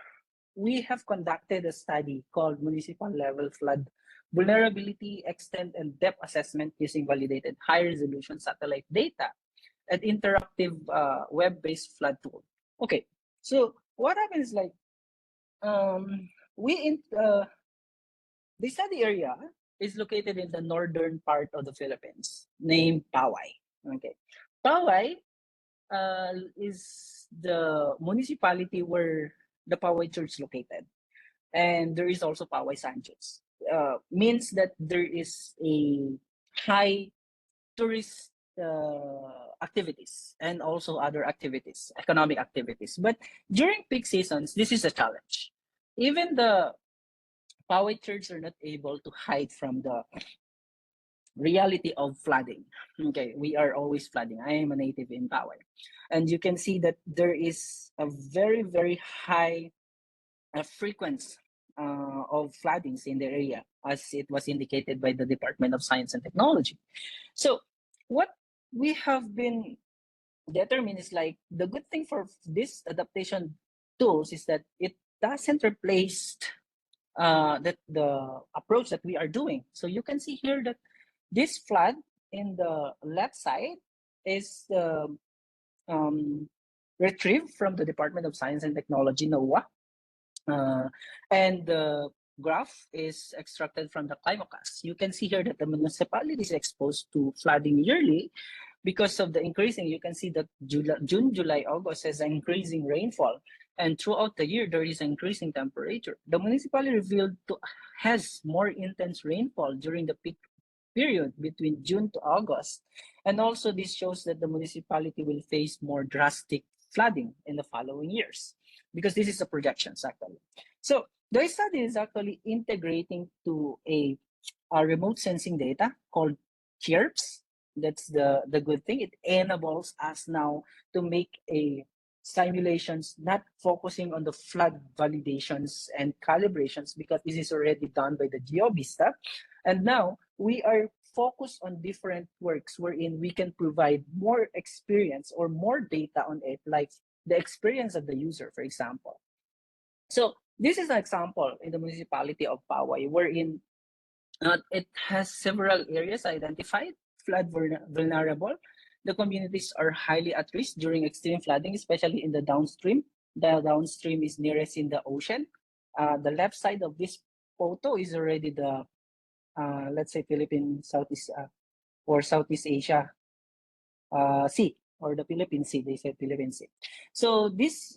we have conducted a study called Municipal Level Flood Vulnerability, Extent, and Depth Assessment using validated high-resolution satellite data and interactive web-based flood tool. Okay, so what happens like the study area is located in the northern part of the Philippines, named Pawai. Okay, Pawai is the municipality where the Poway Church is located, and there is also Poway Sanchez. Means that there is a high tourist activities and also other activities, economic activities. But during peak seasons, this is a challenge. Even the Poway Church are not able to hide from the reality of flooding. Okay, we are always flooding. I am a native in Poway, and you can see that there is a very, very high frequency of floodings in the area, as it was indicated by the Department of Science and Technology. So what we have been determined is like the good thing for this adaptation tools is that it doesn't replace the approach that we are doing. So you can see here that this flood in the left side is retrieved from the Department of Science and Technology, NOAA. And the graph is extracted from the ClimoCast. You can see here that the municipality is exposed to flooding yearly because of the increasing. You can see that June, July, August has increasing rainfall, and throughout the year there is increasing temperature. The municipality revealed has more intense rainfall during the peak period between June to August, and also this shows that the municipality will face more drastic flooding in the following years, because this is a projections actually. So the study is actually integrating to a remote sensing data called CHIRPS. That's the good thing. It enables us now to make a simulations not focusing on the flood validations and calibrations, because this is already done by the DioVista. And now we are focused on different works wherein we can provide more experience or more data on it, like the experience of the user, for example. So this is an example in the municipality of Poway, wherein it has several areas identified, flood vulnerable. The communities are highly at risk during extreme flooding, especially in the downstream. The downstream is nearest in the ocean. The left side of this photo is already the, let's say, Philippine Southeast or Southeast Asia Sea, or the Philippine Sea. They said Philippine Sea. So this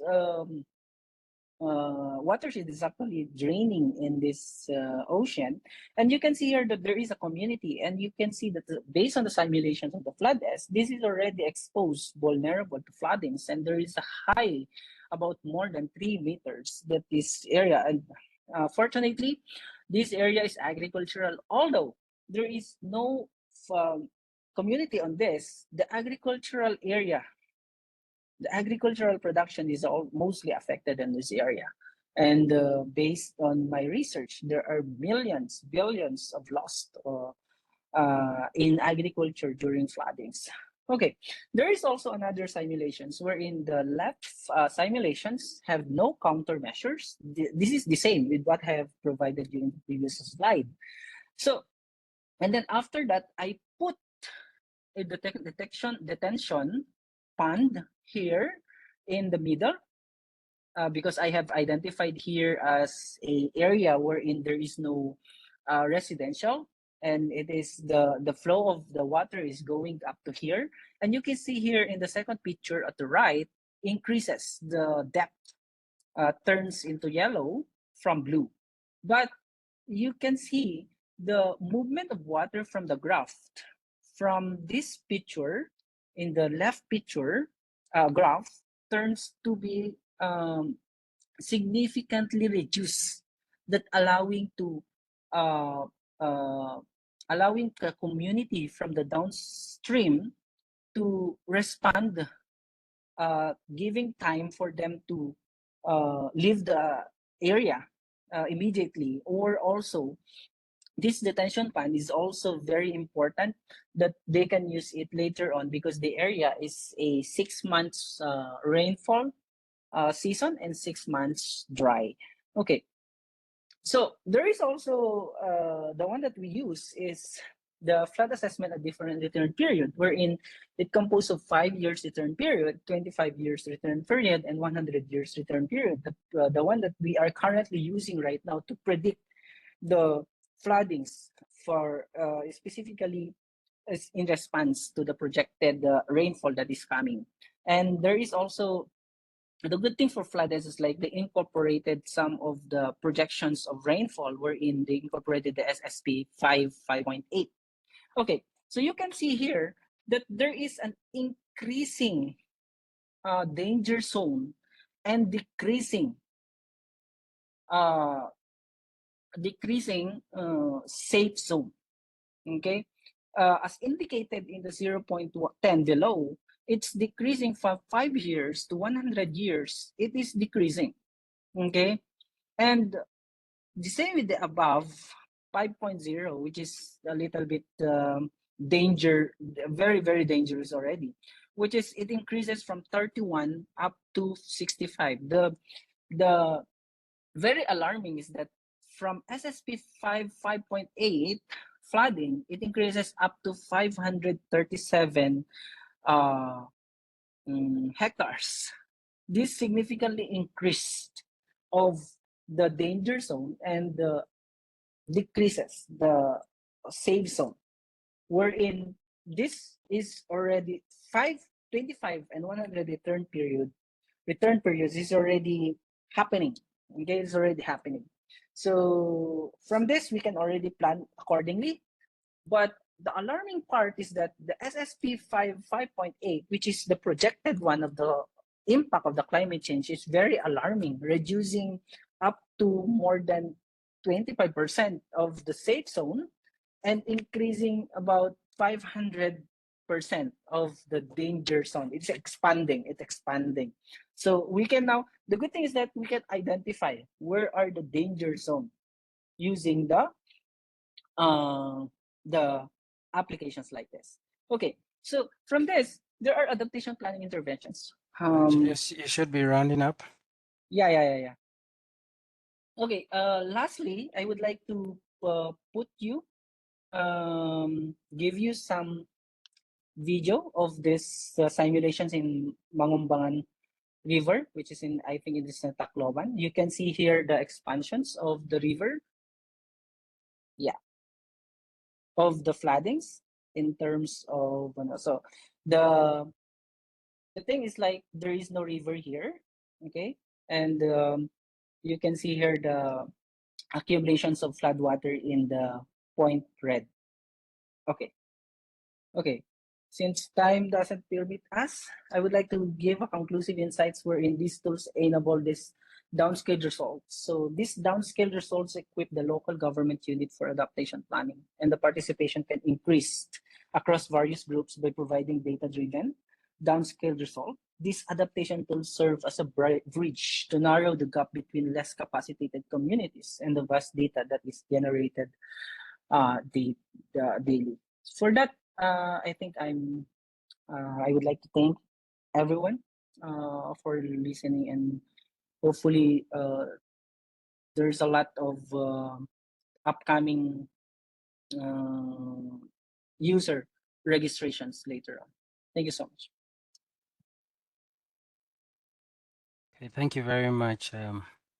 watershed is actually draining in this ocean, and you can see here that there is a community, and you can see that based on the simulations of the flood S, this is already exposed, vulnerable to floodings, and there is a high about more than 3 meters that this area. And fortunately, this area is agricultural, although there is no community on this. The agricultural area, the agricultural production is all mostly affected in this area. And based on my research, there are millions, billions of lost in agriculture during floodings. Okay, there is also another simulations wherein the left simulations have no countermeasures. This is the same with what I have provided you in the previous slide. So, and then after that, I put a detention pond here in the middle, because I have identified here as a area wherein there is no residential, and it is the flow of the water is going up to here. And you can see here in the second picture at the right, increases the depth, turns into yellow from blue. But you can see the movement of water from the graph. From this picture, in the left picture, graph turns to be significantly reduced, that allowing the community from the downstream to respond, giving time for them to leave the area immediately. Or also, this detention pond is also very important that they can use it later on, because the area is a 6 months rainfall season and 6 months dry. Okay, so there is also the one that we use is the flood assessment at different return period, wherein it composed of 5 years return period, 25 years return period, and 100 years return period. The one that we are currently using right now to predict the floodings for specifically in response to the projected rainfall that is coming. And there is also the good thing for flooders is like they incorporated some of the projections of rainfall wherein they incorporated the SSP 5.8. Okay, so you can see here that there is an increasing danger zone and decreasing safe zone. Okay, as indicated in the 0.10 below, it's decreasing from 5 years to 100 years. It is decreasing. Okay, and the same with the above 5.0, which is a little bit very, very dangerous already, which is it increases from 31 up to 65. The very alarming is that from SSP 5.8 flooding, it increases up to 537 hectares. This significantly increased of the danger zone and decreases the safe zone, wherein this is already 525 and 100 return periods is already happening. Okay, it's already happening. So from this, we can already plan accordingly. But the alarming part is that the SSP 5.8, which is the projected one of the impact of the climate change, is very alarming, reducing up to more than 25% of the safe zone and increasing about 500% of the danger zone. It's expanding. So we can now, the good thing is that we can identify where are the danger zone using the applications like this. Okay, so from this, there are adaptation planning interventions. Julius, you should be rounding up. Yeah. Okay, lastly, I would like to give you some video of this simulations in Mangumbangan River, which is in, I think it is in Tacloban. You can see here the expansions of the river. Yeah, of the floodings in terms of, so the thing is like there is no river here, okay? And you can see here the accumulations of flood water in the point red. Okay, since time doesn't permit us, I would like to give a conclusive insights wherein these tools enable this downscale results. So these downscale results equip the local government unit for adaptation planning, and the participation can increase across various groups by providing data-driven downscale result. These adaptation tools serve as a bridge to narrow the gap between less capacitated communities and the vast data that is generated daily. For that, I think I would like to thank everyone for listening, and hopefully there's a lot of upcoming user registrations later on. Thank you so much. Okay, thank you very much,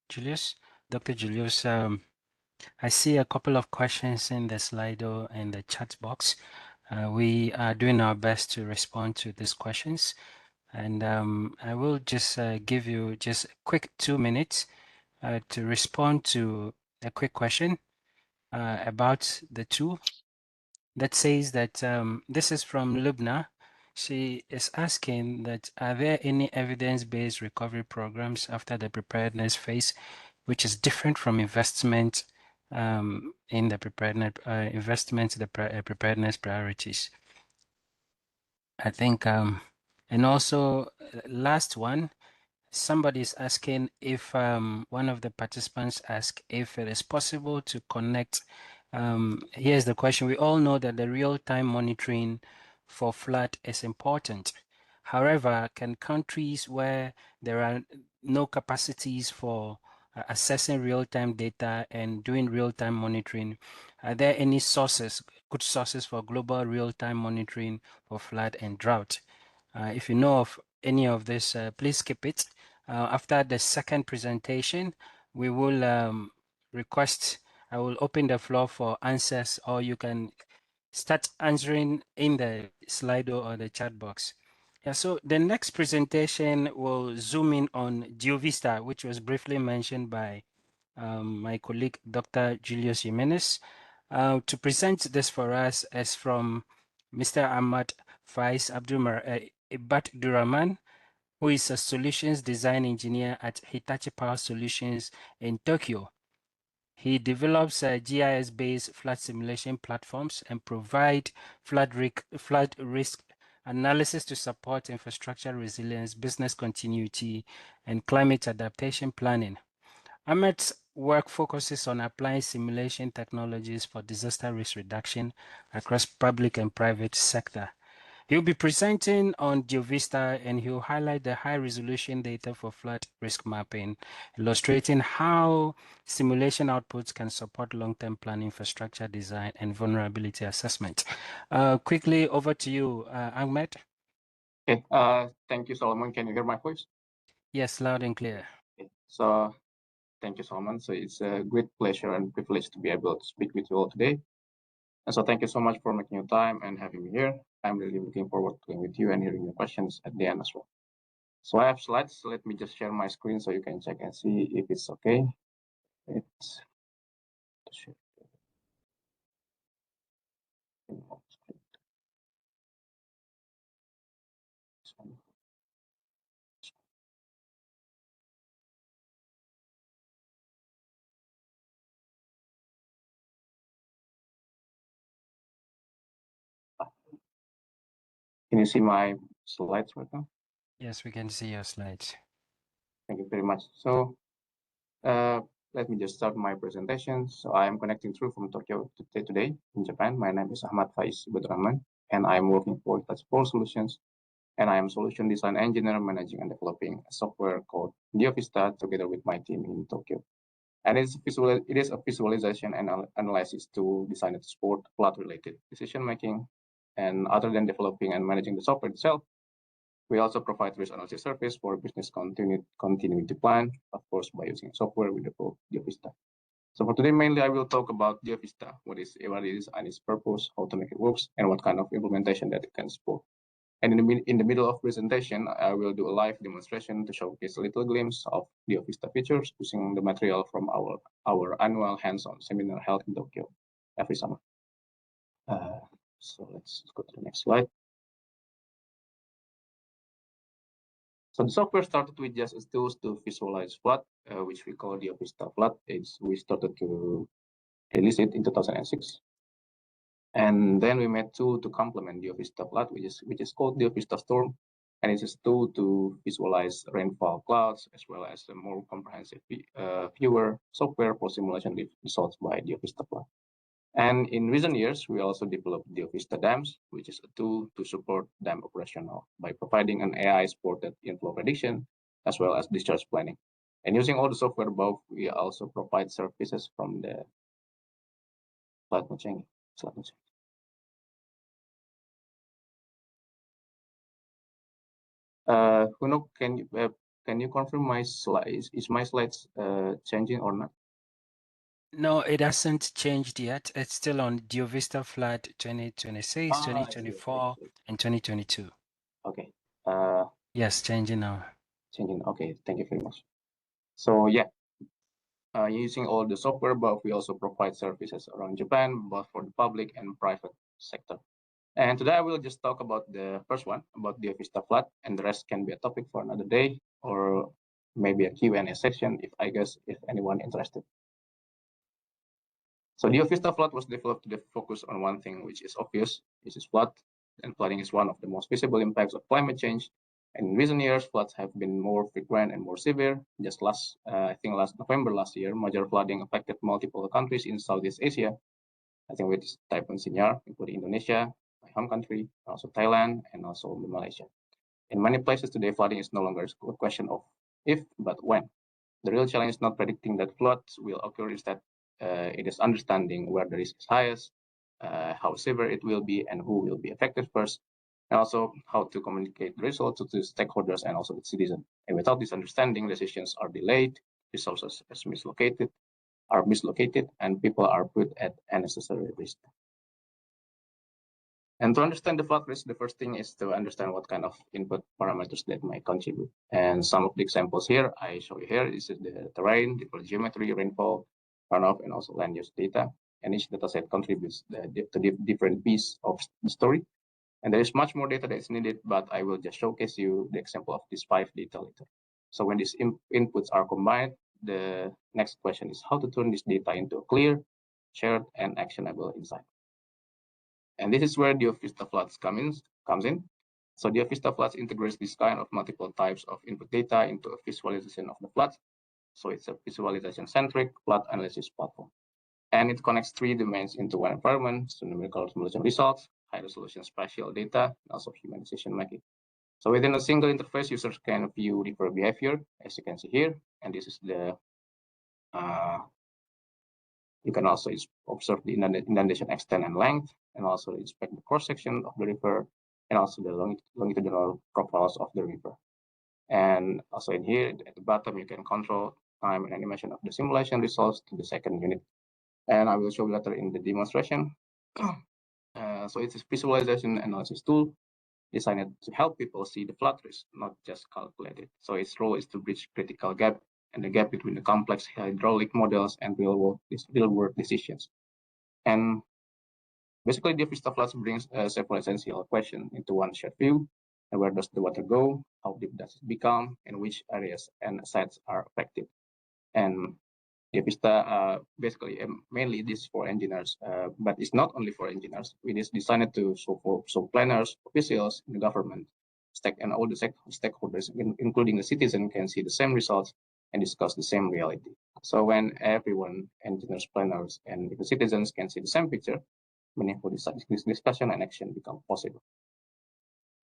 Julius. Dr. Julius, I see a couple of questions in the Slido and the chat box. We are doing our best to respond to these questions. And I will just give you just a quick 2 minutes to respond to a quick question about the tool that says that this is from Lubna. She is asking that are there any evidence-based recovery programs after the preparedness phase, which is different from investment in the preparedness preparedness priorities? I think, and also last one, somebody is asking if one of the participants asked if it is possible to connect. Here's the question. We all know that the real-time monitoring for flood is important. However, can countries where there are no capacities for assessing real-time data and doing real-time monitoring, are there any good sources for global real-time monitoring for flood and drought? If you know of any of this, please skip it. After the second presentation, we will I will open the floor for answers, or you can start answering in the Slido or the chat box. Yeah, so the next presentation will zoom in on DioVista, which was briefly mentioned by my colleague, Dr. Julius Jimenez. To present this for us is from Mr. Ahmad Faiz Abdurrahman, who is a solutions design engineer at Hitachi Power Solutions in Tokyo. He develops GIS-based flood simulation platforms and provide flood risk analysis to support infrastructure resilience, business continuity, and climate adaptation planning. Ahmed's work focuses on applying simulation technologies for disaster risk reduction across public and private sector. He'll be presenting on DioVista and he'll highlight the high resolution data for flood risk mapping, illustrating how simulation outputs can support long-term planning, infrastructure design, and vulnerability assessment. Quickly over to you, Ahmed. Okay, thank you, Solomon. Can you hear my voice? Yes, loud and clear. Okay. So thank you, Solomon. So it's a great pleasure and privilege to be able to speak with you all today. And so thank you so much for making your time and having me here. I'm really looking forward to being with you and hearing your questions at the end as well. So I have slides. So let me just share my screen so you can check and see if it's okay. It's Can you see my slides right now? Yes, we can see your slides. Thank you very much. So let me just start my presentation. So I am connecting through from Tokyo today in Japan. My name is Ahmad Faiz Budraman, and I'm working for Hitachi Power Solutions. And I am solution design engineer managing and developing a software called DioVista together with my team in Tokyo. And it is a visualization and analysis tool designed to support flood-related decision making. And other than developing and managing the software itself, we also provide risk analysis service for business continuity plan, of course, by using software with the DioVista. So for today, mainly I will talk about DioVista, what it is and its purpose, how to make it works, and what kind of implementation that it can support. And in the middle of presentation, I will do a live demonstration to showcase a little glimpse of DioVista features using the material from our annual hands-on seminar held in Tokyo every summer. So let's go to the next slide. So the software started with just tools to visualize flood, which we call DioVista Flood. We started to release it in 2006. And then we made tool to complement DioVista Flood, which is called DioVista Storm. And it's a tool to visualize rainfall clouds, as well as a more comprehensive viewer software for simulation results by DioVista Flood. And in recent years, we also developed DioVista Dams, which is a tool to support dam operational by providing an AI-supported inflow prediction, as well as discharge planning. And using all the software above, we also provide services from the slide change. Huno, can you confirm my slides? Is my slides changing or not? No, it hasn't changed yet. It's still on DioVista Flood 2026, 2024, and 2022. Okay. Yes, changing now. Changing. Okay, thank you very much. So yeah, using all the software above, we also provide services around Japan, both for the public and private sector. And today I will just talk about the first one, about DioVista Flood, and the rest can be a topic for another day, or maybe a Q&A section if anyone interested. So DioVista Flood was developed to focus on one thing, which is obvious, which is flood. And flooding is one of the most visible impacts of climate change. And in recent years, floods have been more frequent and more severe. Just last November last year, major flooding affected multiple countries in Southeast Asia. I think with Typhoon Sinyar, including Indonesia, my home country, also Thailand, and also Malaysia. In many places today, flooding is no longer a question of if, but when. The real challenge is not predicting that floods will occur, instead it is understanding where the risk is highest, how severe it will be, and who will be affected first, and also how to communicate the results to stakeholders and also the citizens. And without this understanding, decisions are delayed, resources are mislocated, and people are put at unnecessary risk. And to understand the flood risk, the first thing is to understand what kind of input parameters that might contribute. And some of the examples here, I show you here, this is the terrain, the geometry, rainfall, runoff, and also land use data. And each data set contributes to different piece of the story. And there is much more data that is needed, but I will just showcase you the example of these 5 data later. So when these inputs are combined, the next question is how to turn this data into a clear, shared, and actionable insight. And this is where DioVista Floods comes in. So DioVista Floods integrates this kind of multiple types of input data into a visualization of the floods. So it's a visualization-centric flood analysis platform. And it connects 3 domains into one environment, so numerical simulation results, high-resolution spatial data, and also human decision-making. So within a single interface, users can view river behavior, as you can see here. And this is the you can also observe the inundation extent and length, and also inspect the cross-section of the river, and also the longitudinal profiles of the river. And also in here, at the bottom, you can control time and animation of the simulation results to the second unit. And I will show later in the demonstration. So it's a visualization analysis tool designed to help people see the flood risk, not just calculate it. So its role is to bridge critical gap and the gap between the complex hydraulic models and real-world decisions. And basically, DioVista Floods brings several essential questions into one shared view. And where does the water go? How deep does it become? And which areas and sites are affected? And DioVista basically mainly this for engineers, but it's not only for engineers. It is designed to so planners, officials in the government, and all the stakeholders, including the citizen, can see the same results and discuss the same reality. So when everyone, engineers, planners, and the citizens can see the same picture, meaningful discussion and action become possible.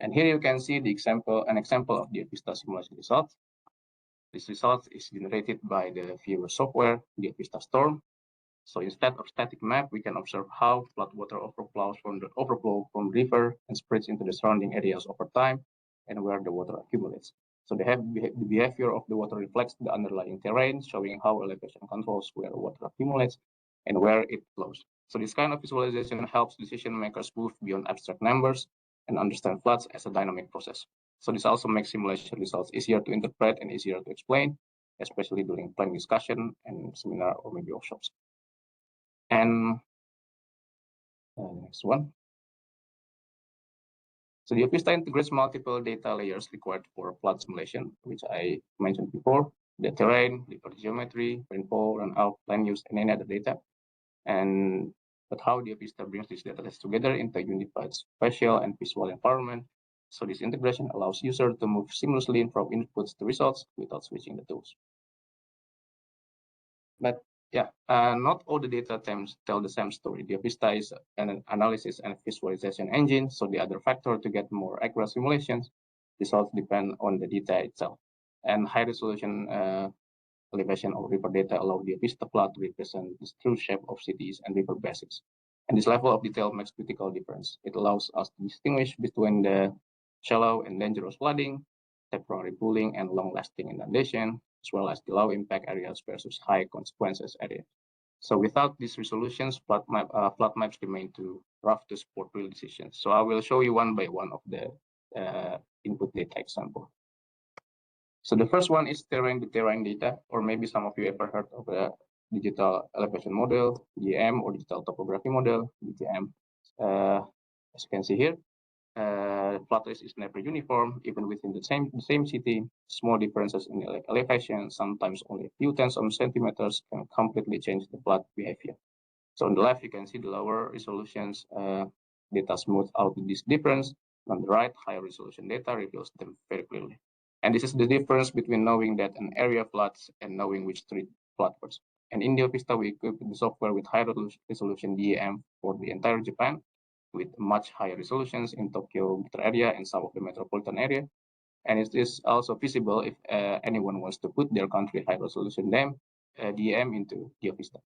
And here you can see an example of DioVista simulation results. This result is generated by the viewer software, DioVista Storm. So instead of static map, we can observe how floodwater overflows from river and spreads into the surrounding areas over time, and where the water accumulates. So the behavior of the water reflects the underlying terrain, showing how elevation controls where water accumulates and where it flows. So this kind of visualization helps decision makers move beyond abstract numbers and understand floods as a dynamic process. So this also makes simulation results easier to interpret and easier to explain, especially during planning discussion and seminar or maybe workshops. And next one. So DioVista integrates multiple data layers required for flood simulation, which I mentioned before: the terrain, river geometry, rainfall, runoff, land use, and any other data. But how DioVista brings these data sets together into a unified spatial and visual environment. So this integration allows users to move seamlessly from inputs to results without switching the tools. But yeah, not all the data types tell the same story. DioVista is an analysis and visualization engine, so the other factor to get more accurate simulations results depend on the data itself. And high-resolution elevation of river data allow DioVista plot to represent the true shape of cities and river basins. And this level of detail makes critical difference. It allows us to distinguish between the shallow and dangerous flooding, temporary pooling, and long-lasting inundation, as well as the low-impact areas versus high consequences areas. So without these resolutions, flood maps remain too rough to support real decisions. So I will show you one by one of the input data example. So the first one is terrain data, or maybe some of you ever heard of a digital elevation model, DEM, or digital topography model, DTM. As you can see here, flood risk is never uniform, even within the same city. Small differences in elevation, sometimes only a few tens of centimeters, can completely change the flood behavior. So on the left, you can see the lower resolutions data smooth out this difference. On the right, higher resolution data reveals them very clearly. And this is the difference between knowing that an area floods and knowing which street flood first. And in DioVista, we equipped the software with high resolution DEM for the entire Japan, with much higher resolutions in Tokyo metro area and some of the metropolitan area. And it is also feasible if anyone wants to put their country high resolution DEM into DioVista.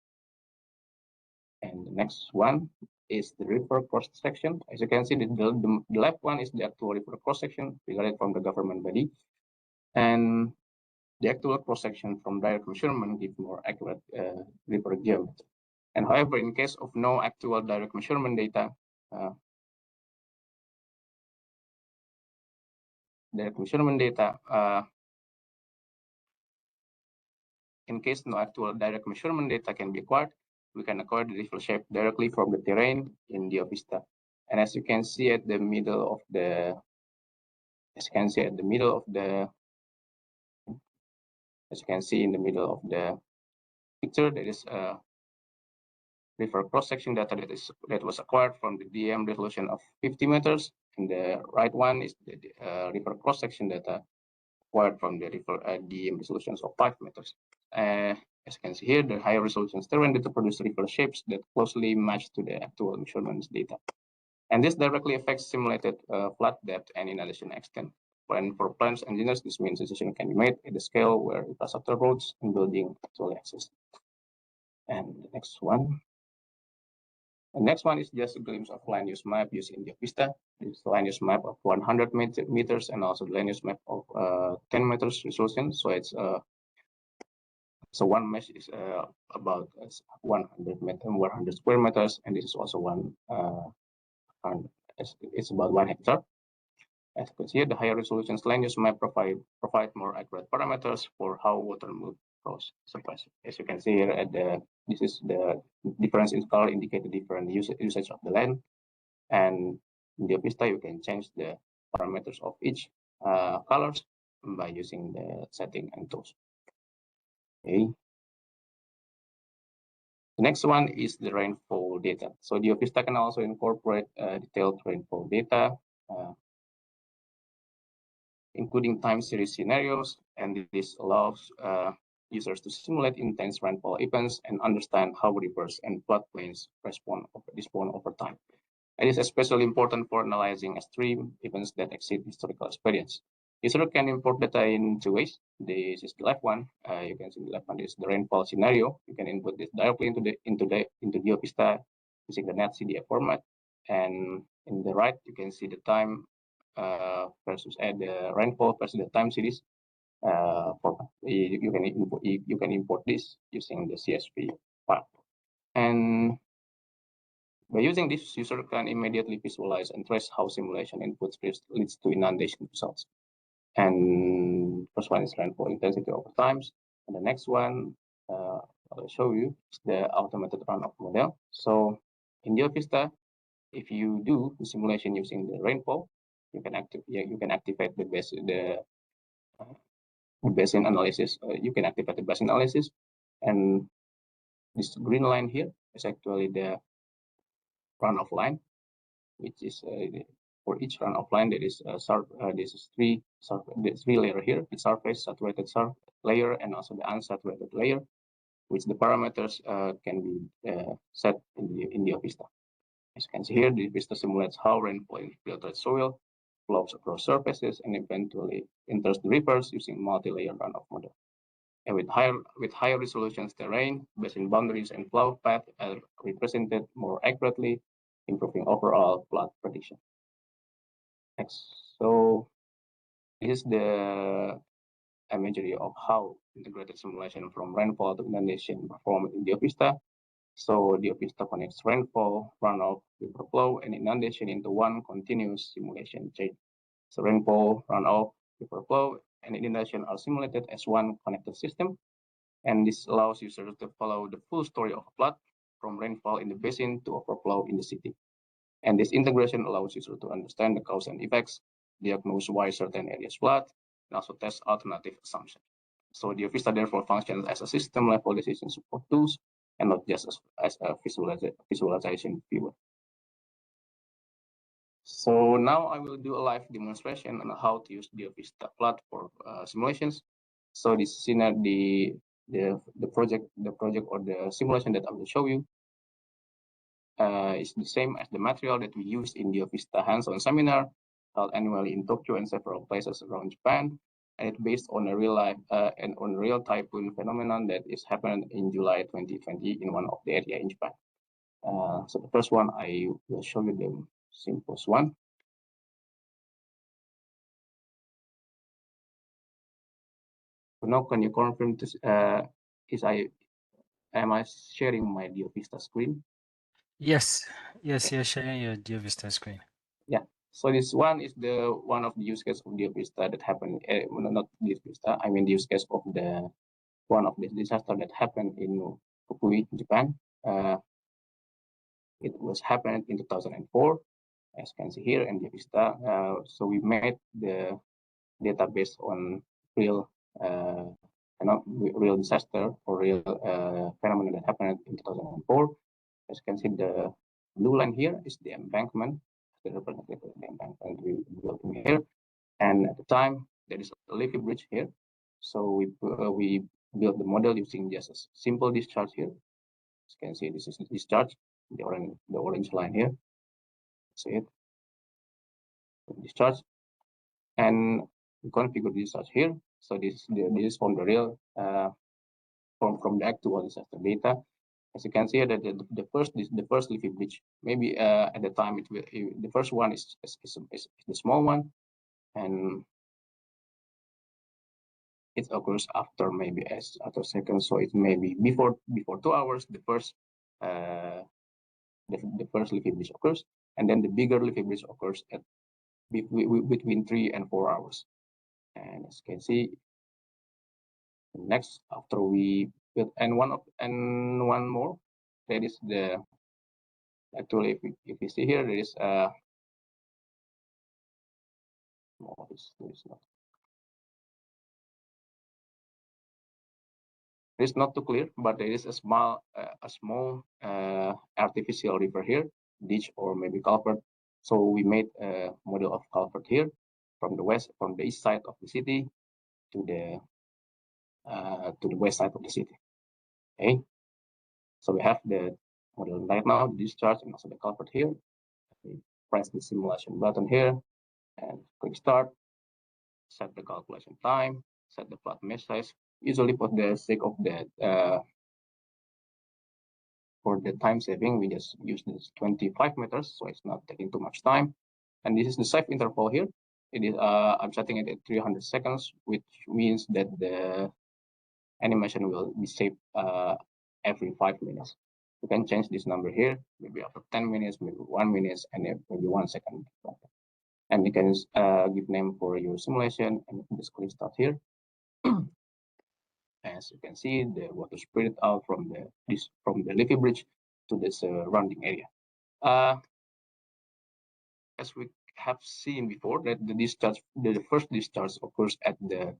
And the next one is the river cross section. As you can see, the left one is the actual river cross section regarded from the government body. And the actual cross section from direct measurement gives more accurate river geometry. And however, in case of no actual direct measurement data, direct measurement data. In case no actual direct measurement data can be acquired, we can acquire the river shape directly from the terrain in DioVista. And as you can see at the middle of the, as you can see in the middle of the picture, there is a river cross-section data that was acquired from the DM resolution of 50 meters, and the right one is the river cross-section data acquired from the river DM resolutions of 5 meters. As you can see here, the higher resolution terrain data produce river shapes that closely match to the actual measurements data. And this directly affects simulated flood depth and inundation extent. When for plans engineers, this means decision can be made at the scale where infrastructure roads and building actually exist. And the next one. The next one is just a glimpse of land use map using DioVista. This is the land use map of 100 meters and also the land use map of 10 meters resolution. So it's so one mesh is about 100 square meters, and this is also one. It's about 1 hectare. As you can see, the higher resolution land use map provide more accurate parameters for how water move across surface. As you can see here, this is the difference in color indicate the different usage of the land. And in DioVista, you can change the parameters of each colors by using the setting and tools. Okay. The next one is the rainfall data. So DioVista can also incorporate detailed rainfall data, including time series scenarios, and this allows users to simulate intense rainfall events and understand how rivers and floodplains respond over time. It is especially important for analyzing extreme events that exceed historical experience. User can import data in two ways. This is the left one. You can see the left one is the rainfall scenario. You can input this directly into DioVista using the NetCDF format. And in the right, you can see the time versus the rainfall versus the time series format. You can import this using the CSV file. And by using this, user can immediately visualize and trace how simulation inputs leads to inundation results. And first one is rainfall intensity over times. And the next one I'll show you is the automated runoff model. So in DioVista, if you do the simulation using the rainfall, you can activate the basin analysis. You can activate the basin analysis, and this green line here is actually the runoff line, which is for each runoff line there is three layer here: the surface, saturated layer, and also the unsaturated layer, which the parameters can be set in DioVista. As you can see here, DioVista simulates how rainfall infiltrates soil, flows across surfaces, and eventually enters the rivers using multi-layer runoff model. And with higher resolutions terrain, basin boundaries and flow path are represented more accurately, improving overall flood prediction. Next, so this is the imagery of how integrated simulation from rainfall to inundation performed in DioVista. So DioVista connects rainfall, runoff, river flow, and inundation into one continuous simulation chain. So rainfall, runoff, river flow, and inundation are simulated as one connected system. And this allows users to follow the full story of a flood, from rainfall in the basin to overflow in the city. And this integration allows users to understand the cause and effects, diagnose why certain areas flood, and also test alternative assumptions. So DioVista therefore functions as a system-level decision support tools and not just as a visualization viewer. So now I will do a live demonstration on how to use DioVista Flood for simulations. So this is the project or the simulation that I will show you is the same as the material that we use in DioVista hands-on seminar held annually in Tokyo and several places around Japan. And it's based on a real typhoon phenomenon that is happened in July 2020 in one of the area in Japan. So the first one, I will show you the simplest one. So now, can you confirm this? Am I sharing my DioVista screen? Yes, you're sharing your DioVista screen. Yeah. So this one is the one of the use case of DioVista that happened. Not DioVista. I mean the use case of the one of the disaster that happened in Fukui, Japan. It was happened in 2004, as you can see here in DioVista. So we made the database on real, not real disaster or real phenomenon that happened in 2004. As you can see, the blue line here is the embankment, the representative of the embankment we built in here. And at the time, there is a leafy bridge here. So we built the model using just a simple discharge here. As you can see, this is the discharge, the orange line here. See it? Discharge. And we configure discharge here. So this is from the real from the actual disaster data. As you can see, that the first leafy bridge, maybe at the time the first one is the small one, and it occurs after maybe after seconds. So it may be before 2 hours. The first leafy bridge occurs, and then the bigger leafy bridge occurs at between 3 and 4 hours. And as you can see, next after we build and one more, that is the actually if we see here, there is no, this is not. It's not too clear, but there is a small artificial river here, ditch or maybe culvert. So we made a model of culvert here from the east side of the city to the west side of the city. Okay, so we have the model right now, the discharge and also the culvert here. We press the simulation button here and click start. Set the calculation time. Set the plot mesh size. Usually, for the sake of the for the time saving, we just use this 25 meters, so it's not taking too much time. And this is the safe interval here. It is I'm setting it at 300 seconds, which means that the animation will be saved every 5 minutes. You can change this number here, maybe after 10 minutes, maybe 1 minute, and maybe 1 second. And you can give name for your simulation, and you can just click start here. As you can see, the water spread out from the leafy bridge to the surrounding area. As we have seen before, that the first discharge occurs at the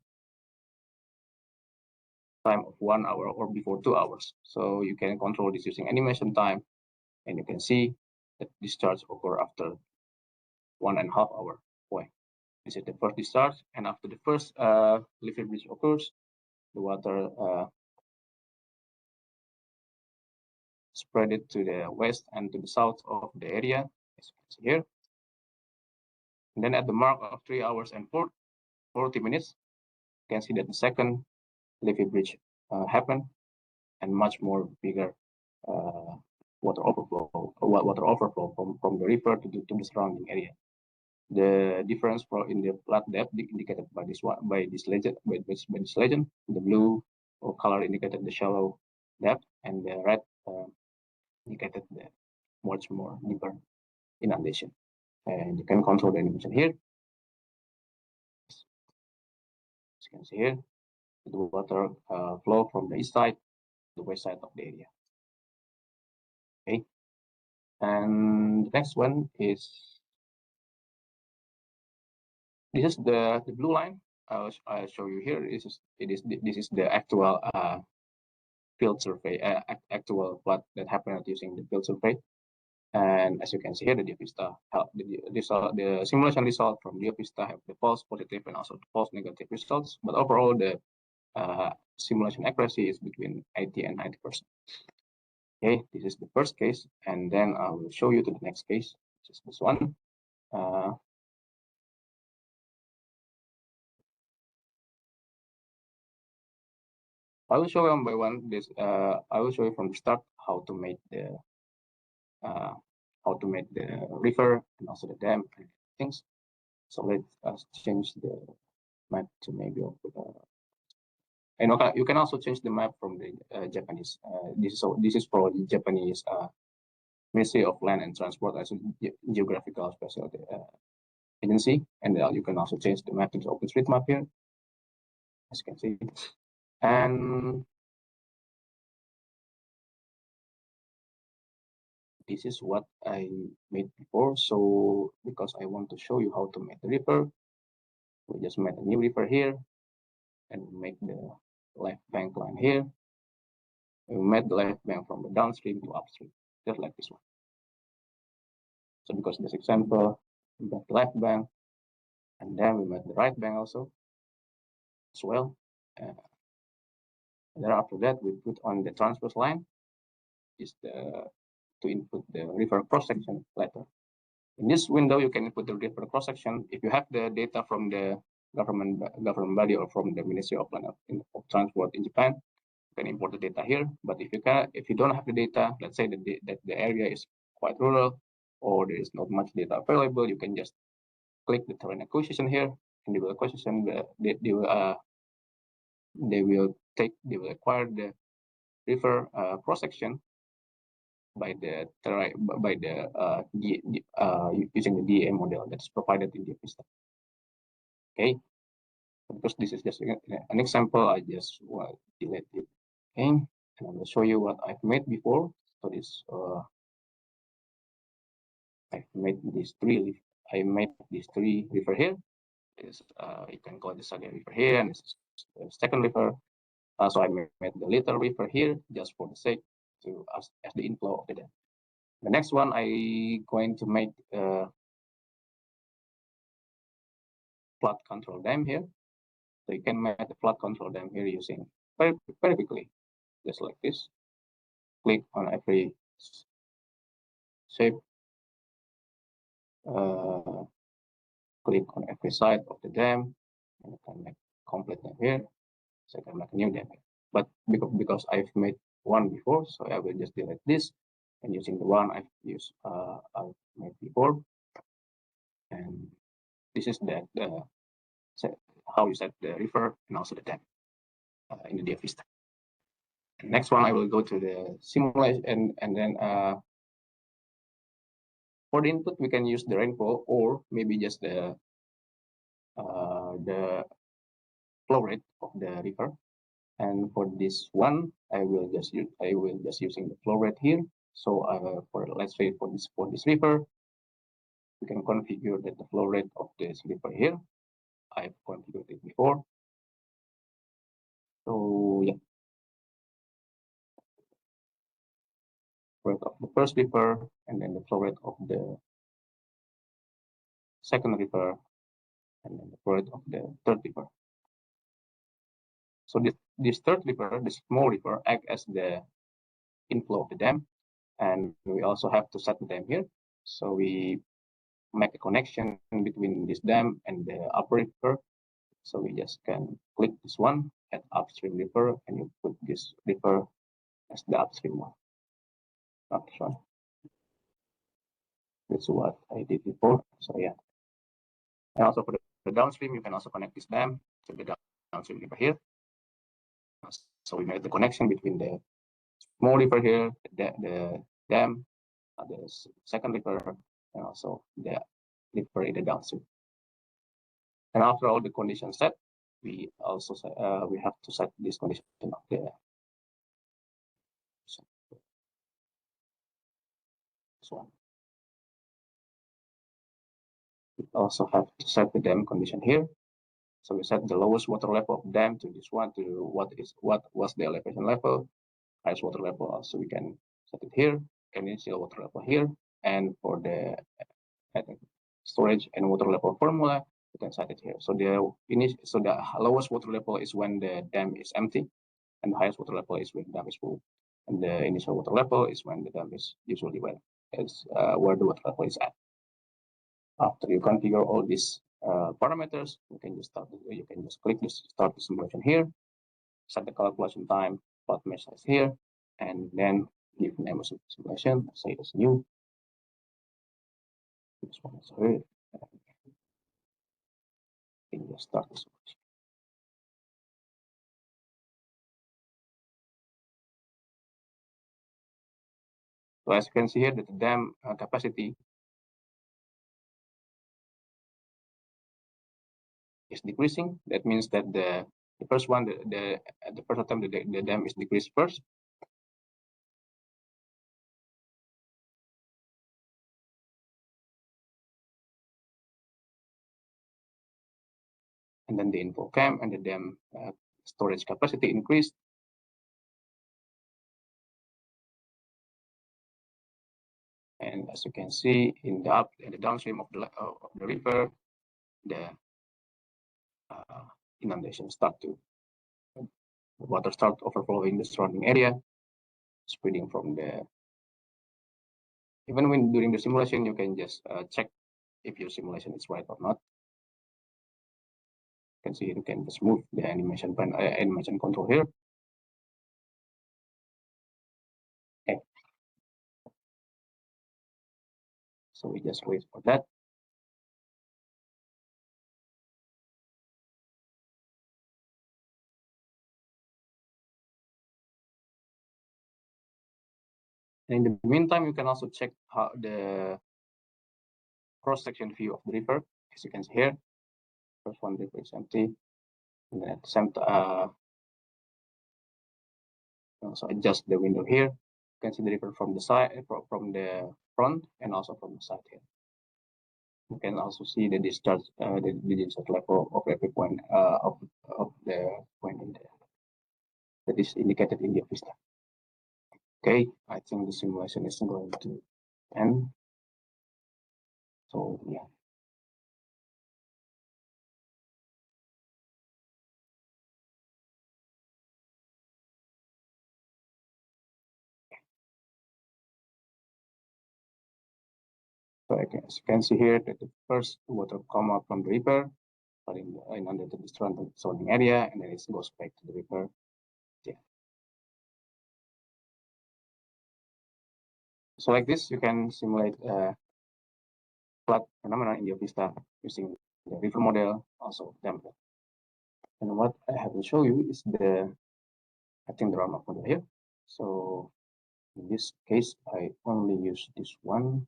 time of 1 hour or before 2 hours. So you can control this using animation time, and you can see that discharge occur after 1.5 hour point. This is the first discharge, and after the first leafy bridge occurs, the water spread it to the west and to the south of the area, as you can see here. And then at the mark of 3 hours and 40 minutes, you can see that the second leafy bridge happened, and much more bigger water overflow from the river to the surrounding area. The difference in the plot depth indicated by this legend. The blue color indicated the shallow depth, and the red indicated the much more deeper inundation. And you can control the animation here. As you can see here, the water flow from the east side to the west side of the area. Okay, and the next one is this is the blue line. I'll show you here. This is the actual field survey, actual plot that happened using the field survey. And as you can see here, the DioVista the simulation result from DioVista have the false positive and also the false negative results. But overall, the simulation accuracy is between 80 and 90%. Okay, this is the first case, and then I will show you to the next case, which is this one. I will show you one by one. I will show you from the start how to make the river and also the dam and things. So let us change the map to maybe and you can also change the map from the Japanese. This is for the Japanese Ministry of Land and Transport as a geographical specialty agency, and you can also change the map to OpenStreetMap here, as you can see. And this is what I made before. So because I want to show you how to make the river, we just made a new river here and make the left bank line here. We made the left bank from the downstream to upstream, just like this one. So because this example, we got the left bank, and then we made the right bank also as well. And then after that, we put on the transverse line, is the to input the river cross section letter. In this window, you can input the river cross section. If you have the data from the government body or from the Ministry of Land of Transport in Japan, you can import the data here. But if you don't have the data, let's say that the area is quite rural or there is not much data available, you can just click the terrain acquisition here, and they will acquire the river cross section by the using the DA model that's provided in DioVista. Okay, because this is just an example, I just will delete it. Okay, and I will show you what I've made before. So this I've made these three. I made these three river here. This you can call this again river here, and this is the second river. So I made the little river here just for the sake to as the inflow of the dam. The next one I going to make flood control dam here. So you can make the flood control dam here using very quickly, just like this. Click on every shape, click on every side of the dam, and you can make complete dam here. So I can make a new dam here. But because I've made one before, so I will just delete this and using the one I've made before. And this is that how you set the river and also the dam in the DioVista. Next one, I will go to the simulation, and then for the input we can use the rainfall or maybe just the flow rate of the river. And for this one, I will just using the flow rate here. So for let's say for this river, we can configure that the flow rate of this river here. I've configured it before. So yeah, rate of the first river, and then the flow rate of the second river, and then the flow rate of the third river. So this third river, the small river, act as the inflow of the dam, and we also have to set the dam here. So we make a connection between this dam and the upper river. So we just can click this one at upstream river, and you put this river as the upstream one. Sorry. That's what I did before. So yeah. And also for the downstream, you can also connect this dam to the downstream river here. So we made the connection between the small river here, the dam, the second river, and also the river in the downstream. And after all the conditions set, we also we have to set this condition of the this one. We also have to set the dam condition here. So we set the lowest water level of dam to this one, to what was the elevation level, highest water level. Also we can set it here, initial water level here, and for the storage and water level formula, you can set it here. So the lowest water level is when the dam is empty, and the highest water level is when the dam is full. And the initial water level is when the dam is usually where the water level is at. After you configure all these parameters, you can just click this start the simulation here, set the calculation time, plot mesh size here, and then give name of simulation, say it's new. This one is here. And just start the simulation. So as you can see here, that the dam capacity is decreasing. That means that the first one, the first attempt, the dam is decreased first. And then the info came and the dam storage capacity increased. And as you can see in the downstream of the river, the inundation water start overflowing the surrounding area, spreading from the. Even when during the simulation, you can just check if your simulation is right or not. You can see you can just move the animation control here. Okay. So we just wait for that. And in the meantime, you can also check how the cross-section view of the river. As you can see here, first one river is empty, and then at the same time, also adjust the window here. You can see the river from the side, from the front, and also from the side here. You can also see the discharge, the discharge level of every point of the point in there that is indicated in DioVista. Okay, I think the simulation is going to end. So yeah. So as you can see here that the first water come out from the river, in under the surrounding area, and then it goes back to the river. Yeah. So like this, you can simulate flood phenomena in DioVista using the river model, also dam model. And what I have to show you is the runoff model here. So in this case, I only use this one.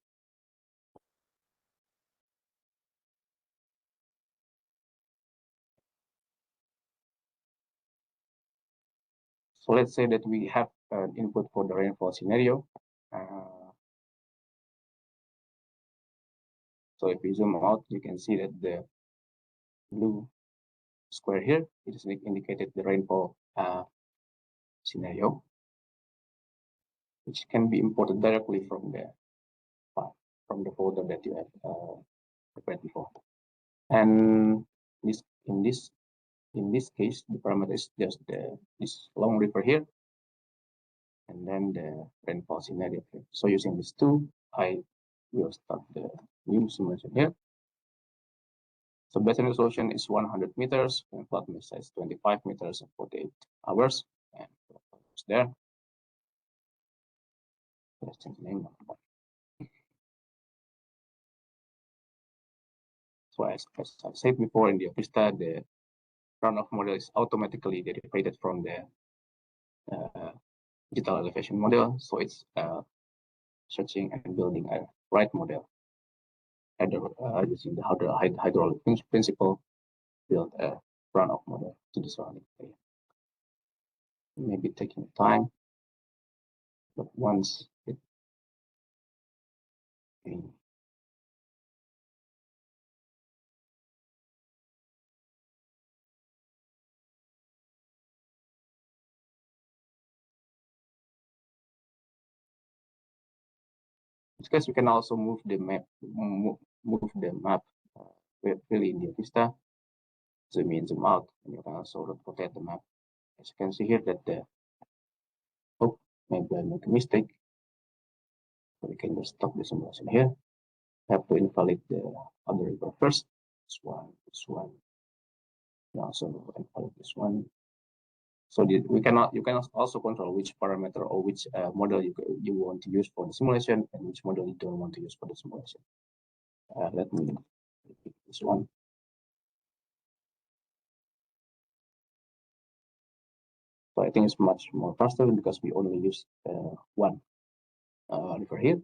So let's say that we have an input for the rainfall scenario. So if we zoom out, you can see that the blue square here, it is indicated the rainfall scenario, which can be imported directly from the file, from the folder that you have prepared before. And in this case, the parameter is just this long river here, and then the rainfall scenario here. So using these two, I will start the new simulation here. So basin resolution is 100 meters, and flood mesh size 25 meters and 48 hours. And it's there. Let's change the name. So as I said before in DioVista, the runoff model is automatically derivated from the digital elevation model. So it's searching and building a right model. Using the hydraulic principle, build a runoff model to the surrounding area. Maybe taking time, but once it because we can also move the map, really in DioVista, zoom in, zoom out, and you can also rotate the map. As you can see here that maybe I make a mistake. So we can just stop the simulation here. Have to invalidate the other river first. This one, and also invalidate this one. So you can also control which parameter or which model you want to use for the simulation and which model you don't want to use for the simulation. Let me repeat this one. So I think it's much more faster because we only use one river here.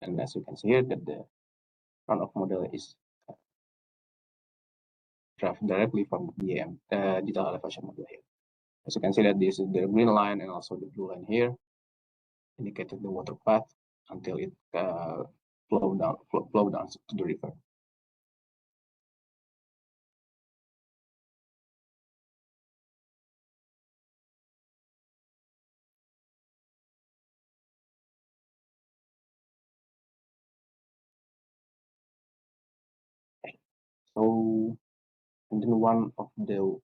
And as you can see here that the runoff model is draft directly from the DAM, digital elevation model here. As you can see that this is the green line and also the blue line here, indicated the water path until it flow down to the river. So, and then one of the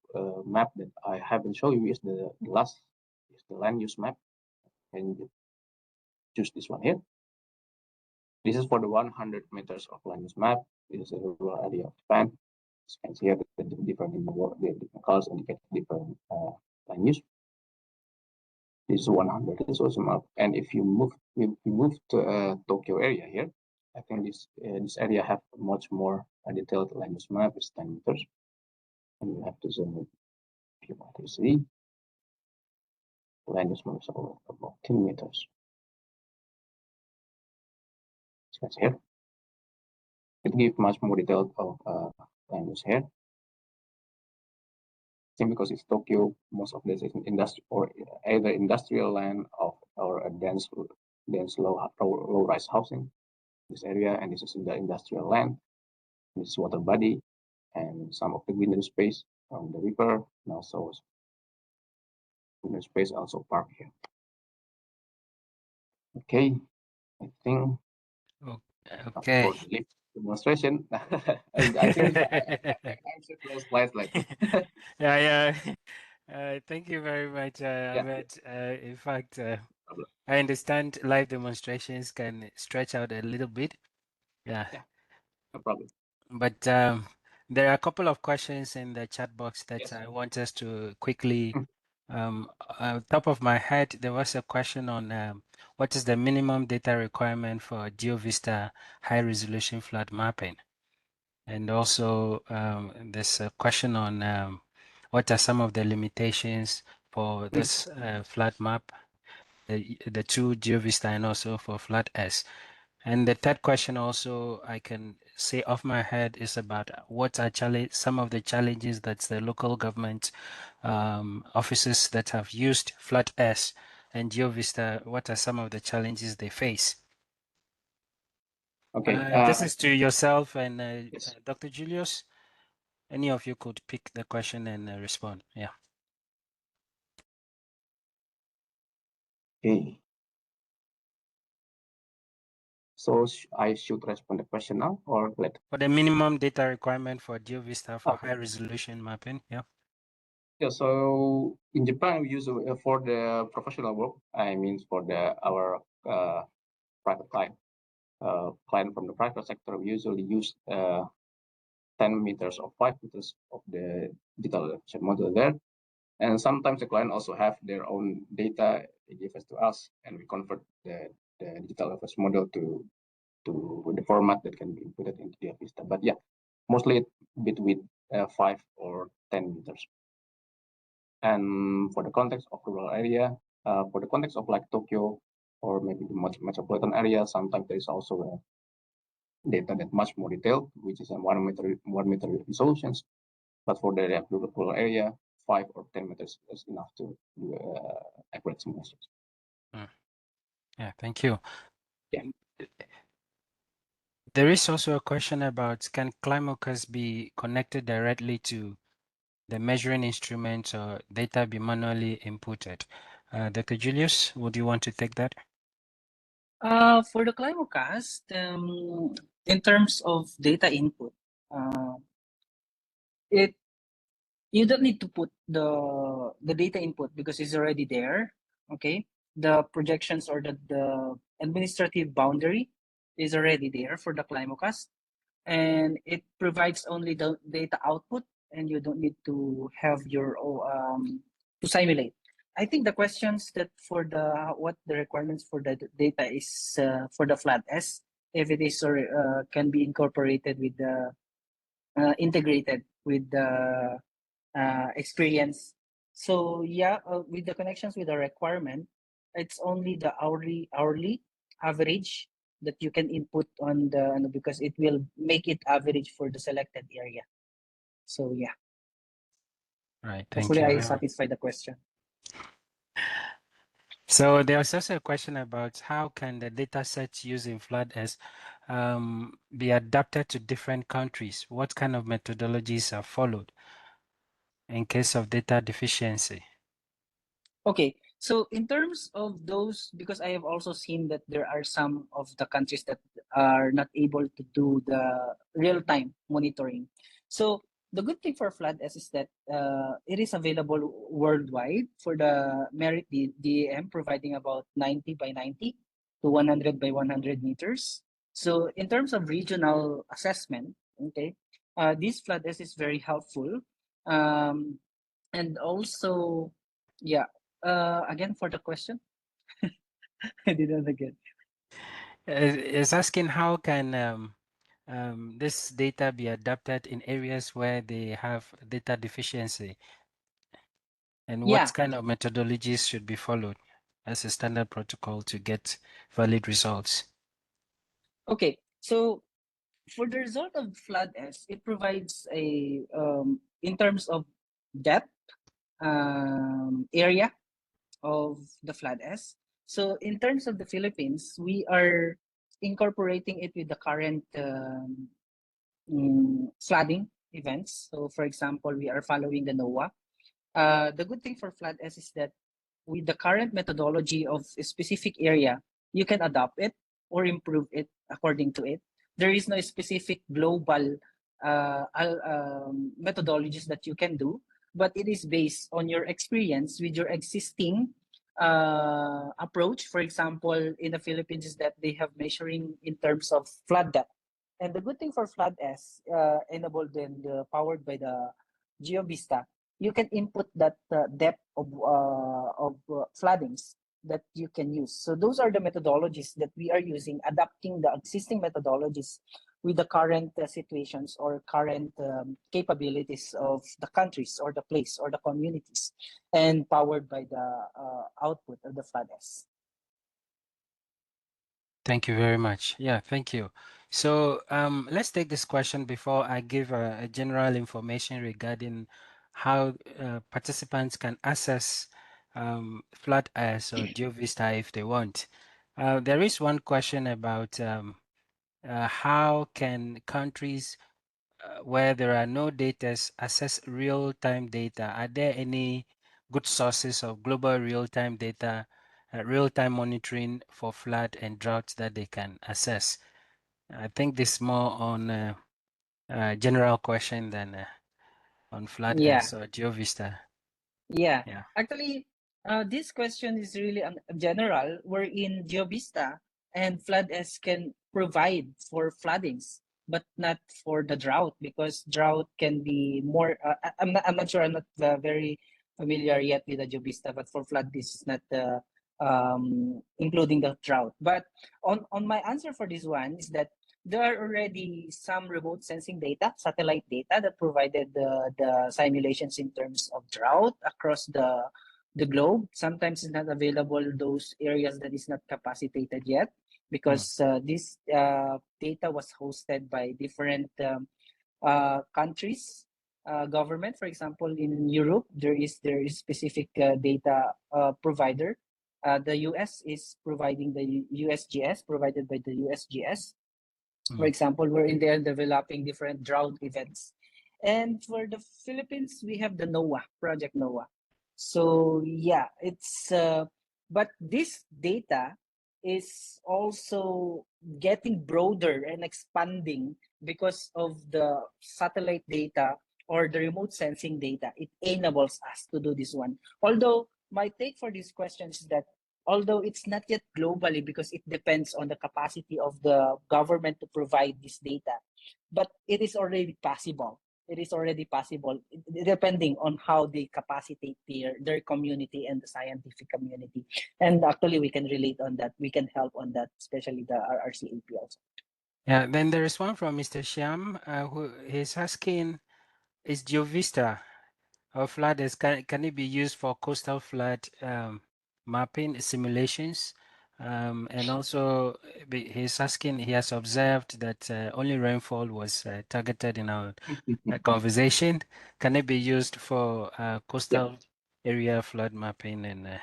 map that I haven't shown you is the last, is the land use map. And choose this one here. This is for the 100 meters of land use map. This is a rural area of Japan. As you can see here, the different colors indicate different land use. This is 100 is also map. And if you move to Tokyo area here, I think this area have much more detailed land use map. It's 10 meters. And you have to zoom in if you want to see. Land use map is about 10 meters. So that's here. It gives much more detail of land use here. Because it's Tokyo, most of this is industry or either industrial land or a dense low-rise housing. This area, and this is the industrial land. This is water body, and some of the greenery space from the river, and also greenery space also park here. Okay, I think. Okay. For the demonstration, I think I answered those slides like. Yeah. Thank you very much, Ahmed. In fact, I understand live demonstrations can stretch out a little bit. Yeah. No problem. But there are a couple of questions in the chat box that I want us to quickly. Top of my head, there was a question on what is the minimum data requirement for DioVista high resolution flood mapping? And also there's a question on what are some of the limitations for this flood map, the two DioVista and also for flood S. And the third question also I can say off my head is about what are some of the challenges that the local government offices that have used Flood S and DioVista, what are some of the challenges they face? Okay. This is to yourself and yes. Dr. Julius. Any of you could pick the question and respond. Yeah. Okay. So I should respond the question now or later? For the minimum data requirement for DioVista for high resolution mapping, yeah. Yeah, so in Japan, we use for the professional work, I mean for our private client from the private sector, we usually use 10 meters or 5 meters of the digital elevation model there. And sometimes the client also have their own data they give us to us, and we convert the digital elevation model to the format that can be inputted into DioVista. But yeah, mostly between 5 or 10 meters. And for the context of rural area, for the context of like Tokyo or maybe the metropolitan area, sometimes there is also data that much more detailed, which is a 1 meter resolutions. But for the rural area, 5 or 10 meters is enough to do accurate simulations. Yeah, thank you. Yeah. There is also a question about can ClimoCast be connected directly to the measuring instruments or data be manually inputted? Dr. Julius, would you want to take that? For the ClimoCast, in terms of data input, you don't need to put the data input because it's already there. Okay, the projections or the administrative boundary is already there for the ClimoCast, and it provides only the data output, and you don't need to have your to simulate. I think the questions that for the what the requirements for the data is for the flat S, if it is or can be incorporated with the integrated with the experience. So yeah, with the connections with the requirement, it's only the hourly average that you can input on the because it will make it average for the selected area. So yeah, Right. Thank hopefully I you. satisfy the question. So there's also a question about how can the data sets used in FloodS be adapted to different countries? What kind of methodologies are followed in case of data deficiency? Okay, so in terms of those, because I have also seen that there are some of the countries that are not able to do the real-time monitoring. So the good thing for FloodS is that it is available worldwide for the Merit DAM, providing about 90 by 90 to 100 by 100 meters. So in terms of regional assessment, okay, this FloodS is very helpful. And also, yeah, again for the question, I didn't again. Is asking how can this data be adapted in areas where they have data deficiency, and Yeah. what kind of methodologies should be followed as a standard protocol to get valid results? Okay. So for the result of FloodS, it provides a in terms of depth, area of the FloodS. So in terms of the Philippines, we are incorporating it with the current flooding events. So for example, we are following the NOAA. The good thing for FloodS is that with the current methodology of a specific area, you can adopt it or improve it according to it. There is no specific global methodologies that you can do, but it is based on your experience with your existing approach. For example, in the Philippines, is that they have measuring in terms of flood depth. And the good thing for FloodS, enabled and powered by the GeoVista, you can input that depth of floodings that you can use. So those are the methodologies that we are using, adapting the existing methodologies with the current situations or current capabilities of the countries or the place or the communities, and powered by the output of the FloodS. Thank you very much. Yeah, thank you. So let's take this question before I give a general information regarding how participants can access Flat Earth or GeoVista if they want. There is one question about how can countries where there are no data access real-time data? Are there any good sources of global real-time data, real-time monitoring for flood and drought that they can access? I think this is more on a general question than on flood Yeah. as or GeoVista. Yeah, Yeah. actually, this question is really general, wherein GeoVista and FloodS can provide for floodings, but not for the drought, because drought can be more. I'm not sure. I'm not very familiar yet with the GeoVista, but for flood, this is not including the drought. But on my answer for this one is that there are already some remote sensing data, satellite data, that provided the simulations in terms of drought across the globe. Sometimes it's not available those areas that is not capacitated yet, because this data was hosted by different countries government. For example, in Europe, there is specific data provider. The US is providing the USGS, provided by the USGS. For example, we're in there developing different drought events. And for the Philippines, we have the NOAA, Project NOAA. So yeah, but this data is also getting broader and expanding because of the satellite data or the remote sensing data. It enables us to do this one. Although my take for this question is that although it's not yet globally, because it depends on the capacity of the government to provide this data, but it is already possible. It is already possible, depending on how they capacitate their community and the scientific community. And actually, we can relate on that. We can help on that, especially the RRCAP also. Yeah, then there is one from Mr. Shyam who is asking, is GeoVista or flood can it be used for coastal flood mapping simulations And also, he's asking, he has observed that only rainfall was targeted in our conversation. Can it be used for coastal area flood mapping and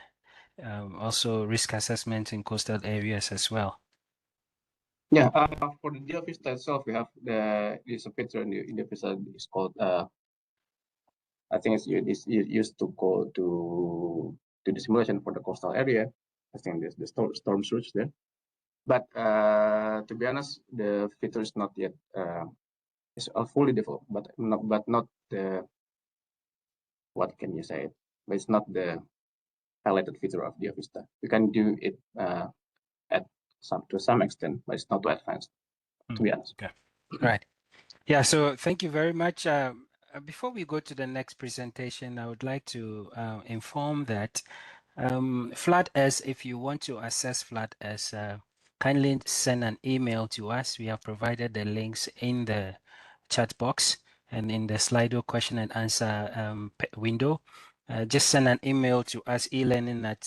also risk assessment in coastal areas as well? Yeah, for the DioVista itself, we have this feature in the DioVista is called I think it's used to go to the simulation for the coastal area. I think there's the storm surge there. But to be honest, the feature is not yet it's fully developed, but not the what can you say? But it's not the highlighted feature of DioVista. We can do it to some extent, but it's not too advanced, to be honest. Okay. Right. Yeah, so thank you very much. Before we go to the next presentation, I would like to inform that Flat S, if you want to access Flat S, kindly send an email to us. We have provided the links in the chat box and in the Slido question and answer window. Just send an email to us, rcap.ait.ac.ch.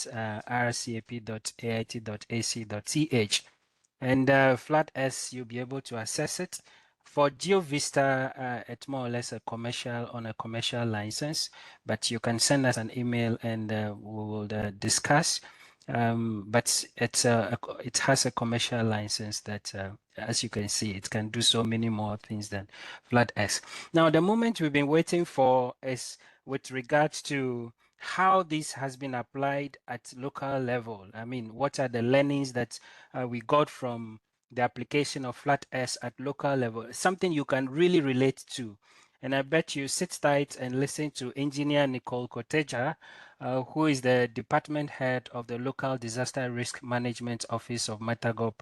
And Flat S, you'll be able to access it. For DioVista, it's more or less a commercial license, but you can send us an email and we will discuss. But it has a commercial license that, as you can see, it can do so many more things than Flat S. Now, the moment we've been waiting for is with regards to how this has been applied at local level. I mean, what are the learnings that we got from the application of Flat S at local level, something you can really relate to. And I bet you sit tight and listen to Engineer Nicole Koteja, who is the department head of the Local Disaster Risk Management Office of Matagop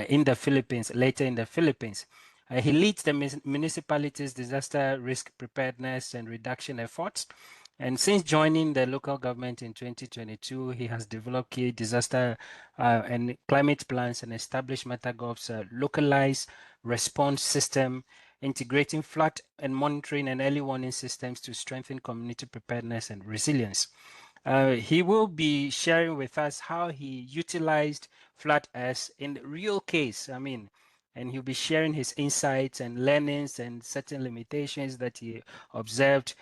in the Philippines, later in the Philippines. He leads the municipality's disaster risk preparedness and reduction efforts. And since joining the local government in 2022, he has developed key disaster and climate plans and established Matagop's localized response system, integrating flood and monitoring and early warning systems to strengthen community preparedness and resilience. He will be sharing with us how he utilized Flat S in the real case. I mean, and he'll be sharing his insights and learnings and certain limitations that he observed.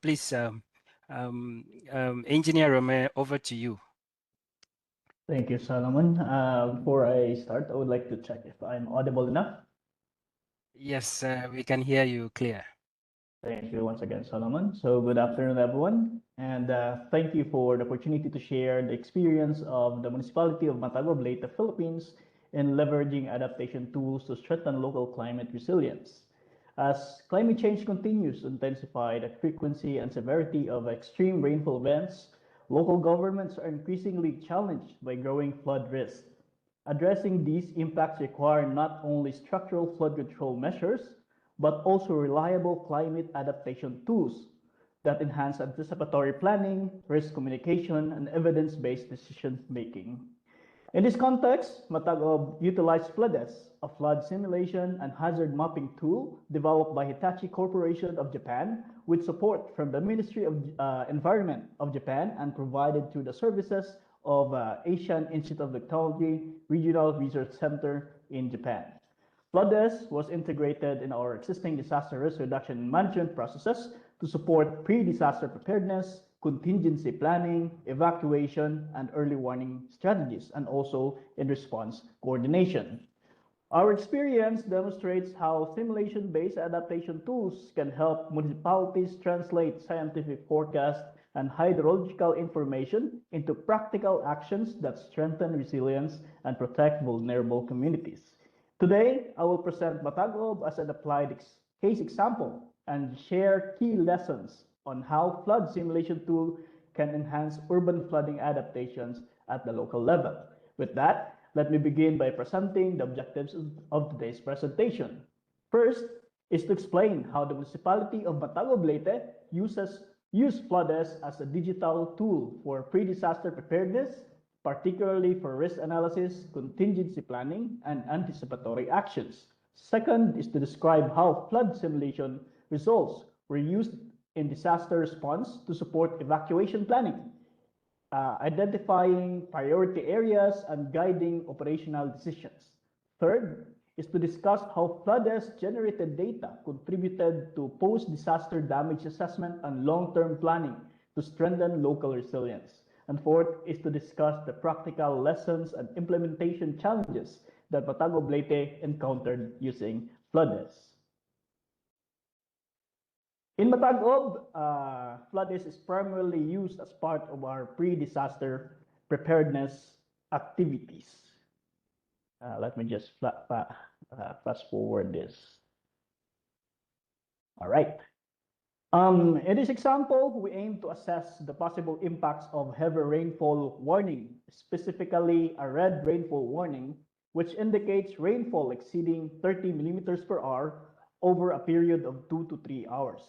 Please, Engineer Romero, over to you. Thank you, Solomon. Before I start, I would like to check if I'm audible enough. Yes, we can hear you clear. Thank you once again, Solomon. So good afternoon, everyone. And thank you for the opportunity to share the experience of the municipality of Mataguab, Leyte, Philippines, in leveraging adaptation tools to strengthen local climate resilience. As climate change continues to intensify the frequency and severity of extreme rainfall events, local governments are increasingly challenged by growing flood risk. Addressing these impacts require not only structural flood control measures, but also reliable climate adaptation tools that enhance anticipatory planning, risk communication, and evidence-based decision making. In this context, Matagob utilized FLOODES, a flood simulation and hazard mapping tool developed by Hitachi Corporation of Japan with support from the Ministry of Environment of Japan and provided through the services of Asian Institute of Technology Regional Research Center in Japan. FLOODES was integrated in our existing disaster risk reduction and management processes to support pre-disaster preparedness, contingency planning, evacuation, and early warning strategies, and also in response coordination. Our experience demonstrates how simulation-based adaptation tools can help municipalities translate scientific forecast and hydrological information into practical actions that strengthen resilience and protect vulnerable communities. Today, I will present Matagob as an applied case example and share key lessons on how flood simulation tool can enhance urban flooding adaptations at the local level. With that, let me begin by presenting the objectives of today's presentation. First is to explain how the municipality of Matagob, Leyte use FLOODES as a digital tool for pre-disaster preparedness, particularly for risk analysis, contingency planning, and anticipatory actions. Second is to describe how flood simulation results were used in disaster response to support evacuation planning. identifying priority areas, and guiding operational decisions. Third is to discuss how FLOODES-generated data contributed to post-disaster damage assessment and long-term planning to strengthen local resilience. And fourth is to discuss the practical lessons and implementation challenges that Mataguub Leyte encountered using FLOODES. In Mataguub, FLOODES is primarily used as part of our pre-disaster preparedness activities. Let me just fast forward this. All right. In this example, we aim to assess the possible impacts of heavy rainfall warning, specifically a red rainfall warning, which indicates rainfall exceeding 30 millimeters per hour over a period of 2 to 3 hours.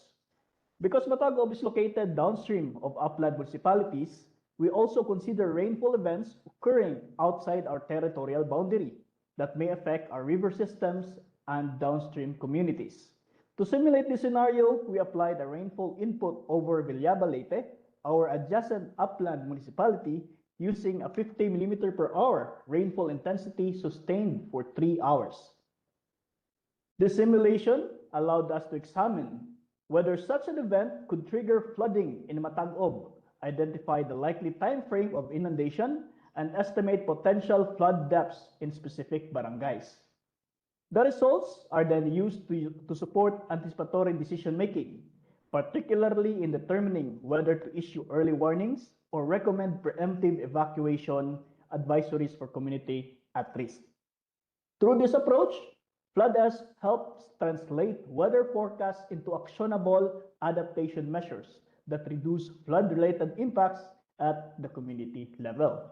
Because Mataguub is located downstream of upland municipalities, we also consider rainfall events occurring outside our territorial boundary that may affect our river systems and downstream communities. To simulate this scenario, we applied a rainfall input over Villaba Leyte, our adjacent upland municipality, using a 50 millimeter per hour rainfall intensity sustained for 3 hours. This simulation allowed us to examine whether such an event could trigger flooding in Mataguub, identify the likely time frame of inundation, and estimate potential flood depths in specific barangays. The results are then used to support anticipatory decision-making, particularly in determining whether to issue early warnings or recommend preemptive evacuation advisories for community at risk. Through this approach, FLOODES helps translate weather forecasts into actionable adaptation measures that reduce flood-related impacts at the community level.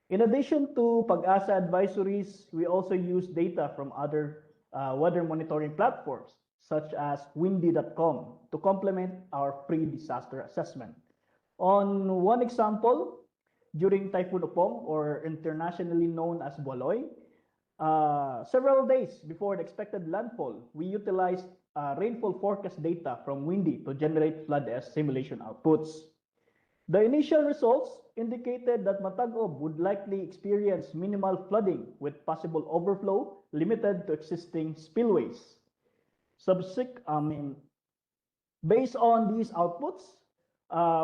In addition to Pag-asa advisories, we also use data from other weather monitoring platforms, such as windy.com, to complement our pre-disaster assessment. On one example, during Typhoon Upong, or internationally known as Boloy, several days before the expected landfall, we utilized rainfall forecast data from Windy to generate FLOODES simulation outputs. The initial results indicated that Mataguub would likely experience minimal flooding with possible overflow limited to existing spillways. Based on these outputs,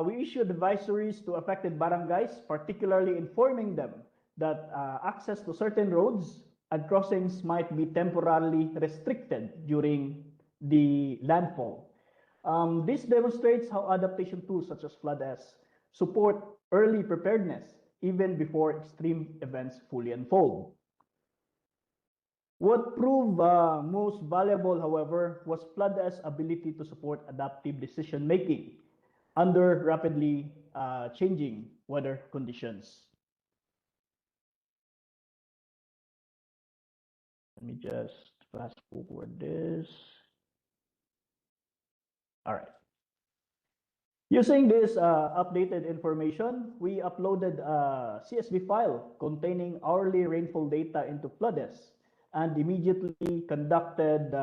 we issued advisories to affected barangays, particularly informing them that access to certain roads and crossings might be temporarily restricted during the landfall. This demonstrates how adaptation tools such as FLOODES support early preparedness even before extreme events fully unfold. What proved most valuable, however, was FLOODES' ability to support adaptive decision-making under rapidly changing weather conditions. Let me just fast forward this. All right. Using this updated information, we uploaded a CSV file containing hourly rainfall data into FLOODES and immediately conducted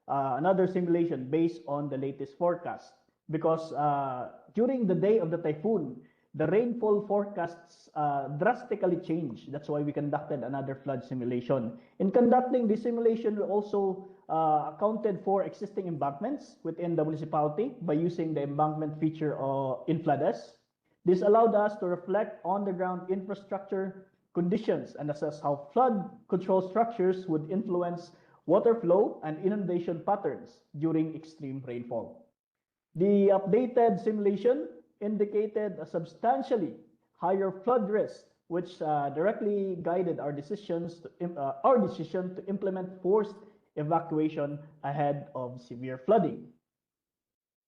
another simulation based on the latest forecast. Because during the day of the typhoon, the rainfall forecasts drastically changed. That's why we conducted another flood simulation. In conducting this simulation, we also accounted for existing embankments within the municipality by using the embankment feature in FLOODES. This allowed us to reflect on-the-ground infrastructure conditions and assess how flood control structures would influence water flow and inundation patterns during extreme rainfall. The updated simulation indicated a substantially higher flood risk, which directly guided our decision to implement forced evacuation ahead of severe flooding.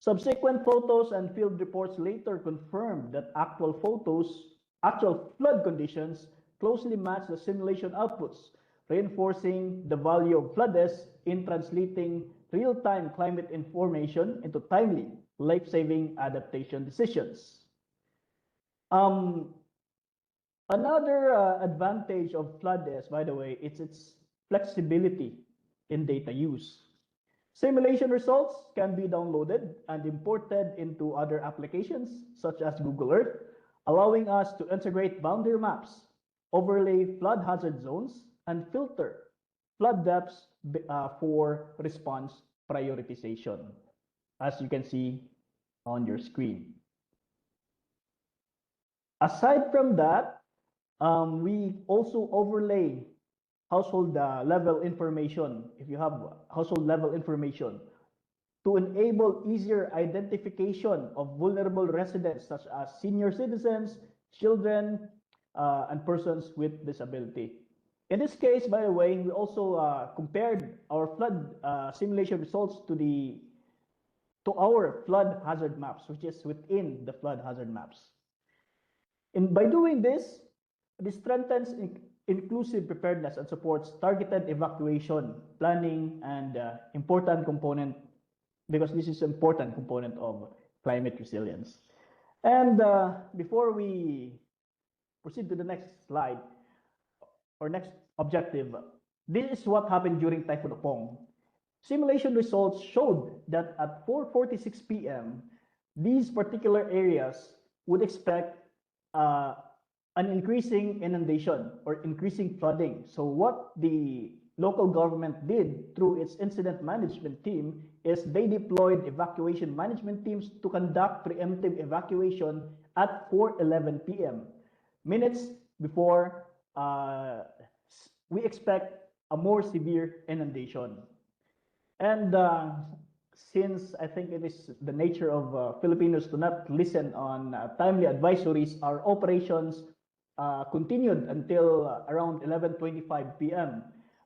Subsequent photos and field reports later confirmed that actual flood conditions closely match the simulation outputs, reinforcing the value of FLOODES in translating real-time climate information into timely, life-saving adaptation decisions. Another advantage of FLOODES, by the way, it's its flexibility in data use. Simulation results can be downloaded and imported into other applications such as Google Earth, allowing us to integrate boundary maps, overlay flood hazard zones, and filter flood depths for response prioritization, as you can see on your screen. Aside from that, we also overlay household level information, if you have household level information, to enable easier identification of vulnerable residents such as senior citizens, children, and persons with disability. In this case, by the way, we also compared our flood simulation results to our flood hazard maps, which is within the flood hazard maps. And by doing this strengthens inclusive preparedness and supports targeted evacuation, planning, and important component, because this is an important component of climate resilience. And before we proceed to the next slide, or next objective, this is what happened during Typhoon Opong. Simulation results showed that at 4:46 p.m., these particular areas would expect an increasing inundation or increasing flooding. So what the local government did through its incident management team is they deployed evacuation management teams to conduct preemptive evacuation at 4:11 p.m., minutes before we expect a more severe inundation. And since I think it is the nature of Filipinos to not listen on timely advisories, our operations continued until around 11:25 p.m.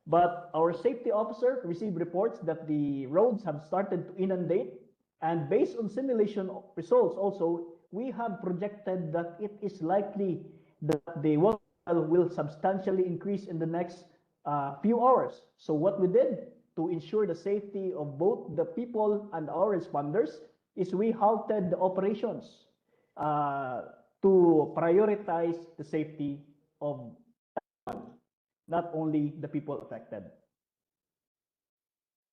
But our safety officer received reports that the roads have started to inundate, and based on simulation results also, we have projected that it is likely that the water level will substantially increase in the next few hours. So what we did to ensure the safety of both the people and our responders is we halted the operations to prioritize the safety of everyone, not only the people affected.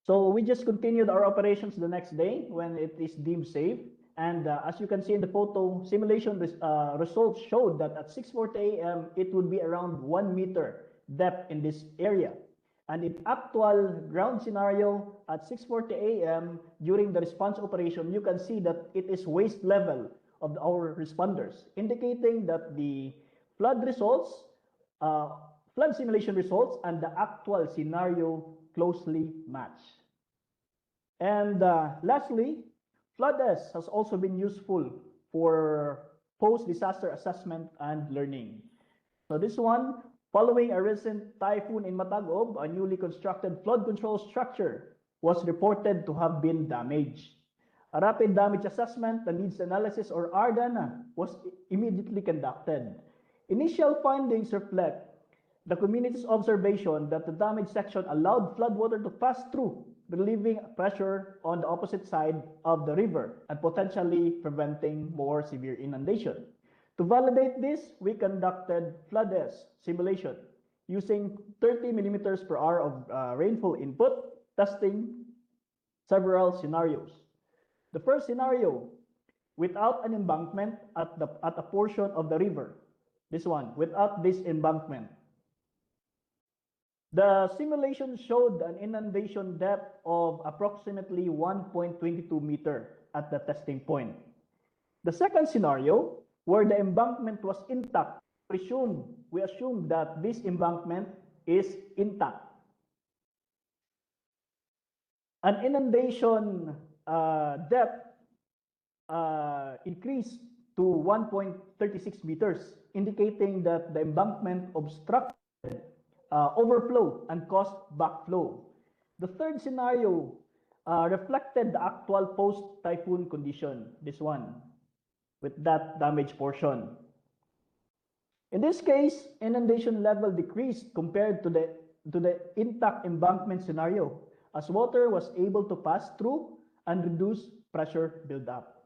So we just continued our operations the next day when it is deemed safe. And as you can see in the photo, simulation results showed that at 6:40 a.m., it would be around 1 meter depth in this area. And in actual ground scenario, at 6:40 a.m., during the response operation, you can see that it is waist level of our responders, indicating that the flood results, flood simulation results, and the actual scenario closely match. And lastly, FloodS has also been useful for post-disaster assessment and learning. So this one, following a recent typhoon in Matagob, a newly constructed flood control structure was reported to have been damaged. A rapid damage assessment, the needs analysis or RDAN, was immediately conducted. Initial findings reflect the community's observation that the damaged section allowed floodwater to pass through, relieving pressure on the opposite side of the river and potentially preventing more severe inundation. To validate this, we conducted FloodS simulation using 30 millimeters per hour of rainfall input, testing several scenarios. The first scenario, without an embankment at a portion of the river. This one, without this embankment. The simulation showed an inundation depth of approximately 1.22 meter at the testing point. The second scenario, where the embankment was intact, we assume that this embankment is intact. An inundation depth increased to 1.36 meters, indicating that the embankment obstructed overflow and caused backflow. The third scenario reflected the actual post-typhoon condition, this one, with that damaged portion. In this case, inundation level decreased compared to the intact embankment scenario, as water was able to pass through and reduce pressure buildup.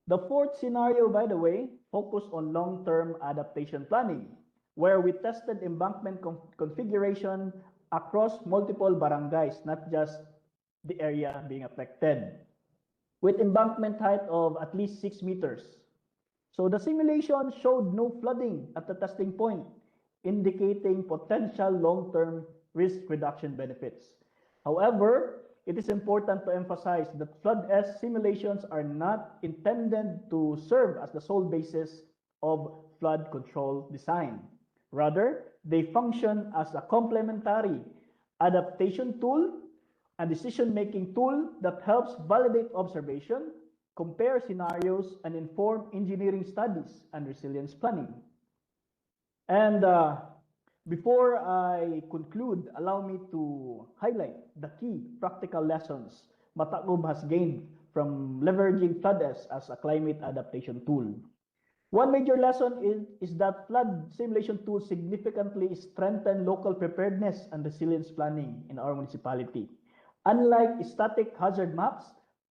The fourth scenario, by the way, focused on long-term adaptation planning, where we tested embankment configuration across multiple barangays, not just the area being affected, with embankment height of at least 6 meters. So the simulation showed no flooding at the testing point, indicating potential long-term risk reduction benefits. However, it is important to emphasize that flood-S simulations are not intended to serve as the sole basis of flood control design. Rather, they function as a complementary adaptation tool and decision-making tool that helps validate observation, compare scenarios, and inform engineering studies and resilience planning. And before I conclude, allow me to highlight the key practical lessons Matagob has gained from leveraging flood-S as a climate adaptation tool. One major lesson is that flood simulation tools significantly strengthen local preparedness and resilience planning in our municipality. Unlike static hazard maps,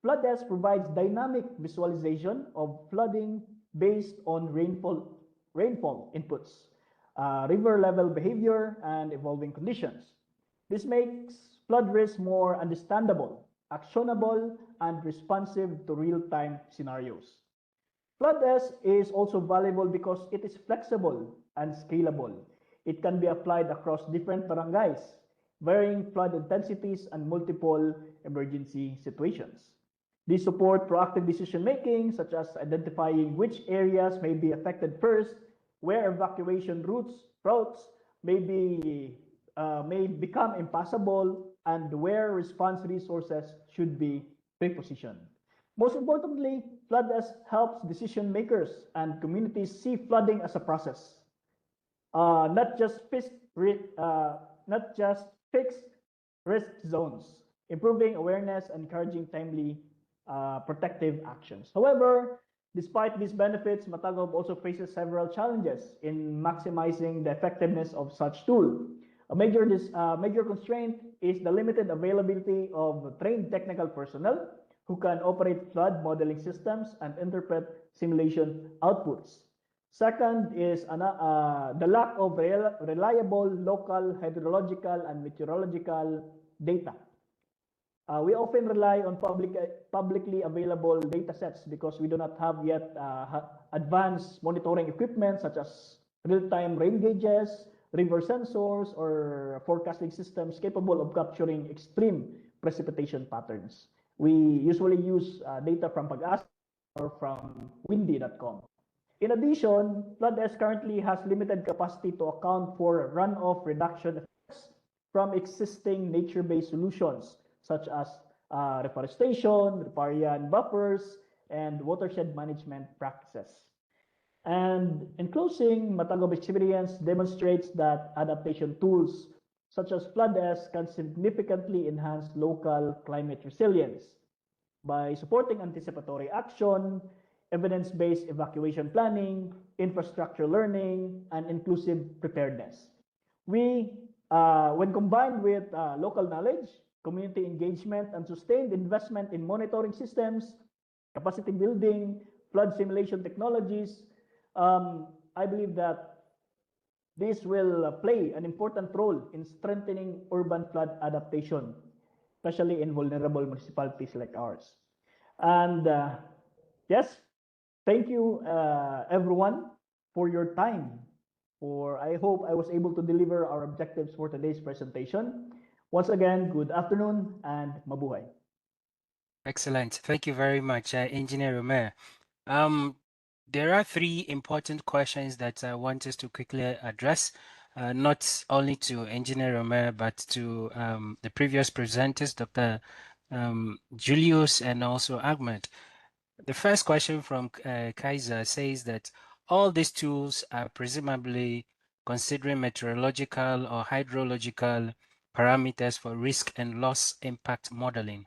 flood-S provides dynamic visualization of flooding based on rainfall inputs, river level behavior, and evolving conditions. This makes flood risk more understandable, actionable, and responsive to real-time scenarios. flood-S is also valuable because it is flexible and scalable. It can be applied across different barangays, varying flood intensities and multiple emergency situations. These support proactive decision making, such as identifying which areas may be affected first, where evacuation routes may become impassable, and where response resources should be prepositioned. Most importantly, flood-S helps decision makers and communities see flooding as a process, not just fixed risk zones, improving awareness and encouraging timely protective actions. However, despite these benefits, Matagob also faces several challenges in maximizing the effectiveness of such tool. A major constraint is the limited availability of trained technical personnel who can operate flood modeling systems and interpret simulation outputs. Second is the lack of reliable local hydrological and meteorological data. We often rely on publicly available data sets because we do not have yet advanced monitoring equipment such as real-time rain gauges, river sensors, or forecasting systems capable of capturing extreme precipitation patterns. We usually use data from Pag-asa or from windy.com. In addition, flood-S currently has limited capacity to account for runoff reduction effects from existing nature-based solutions such as reforestation, riparian buffers, and watershed management practices. And in closing, Matagob experience demonstrates that adaptation tools such as flood-S can significantly enhance local climate resilience by supporting anticipatory action, evidence-based evacuation planning, infrastructure learning, and inclusive preparedness. When combined with local knowledge, community engagement, and sustained investment in monitoring systems, capacity building, flood simulation technologies, I believe that this will play an important role in strengthening urban flood adaptation, especially in vulnerable municipalities like ours. And yes, thank you everyone for your time. I hope I was able to deliver our objectives for today's presentation. Once again, good afternoon and mabuhay. Excellent. Thank you very much, Engineer Romer. There are three important questions that I want us to quickly address, not only to Engineer Romer, but to the previous presenters, Dr. Julius and also Ahmed. The first question from Kaiser says that all these tools are presumably considering meteorological or hydrological parameters for risk and loss impact modeling.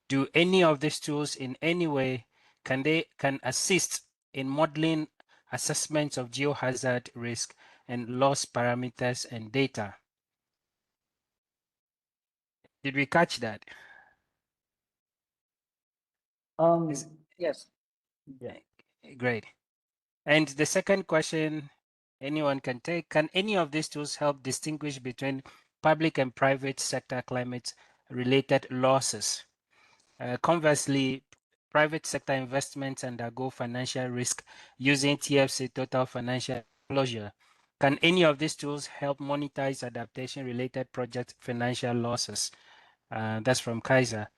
Do any of these tools in any way can assist in modeling assessments of geohazard risk and loss parameters and data? Did we catch that? Yes. Yeah. Great. And the second question anyone can take, can any of these tools help distinguish between public and private sector climate related losses? Conversely, private sector investments undergo financial risk using TFC total financial closure. Can any of these tools help monetize adaptation-related project financial losses? That's from Kaiser.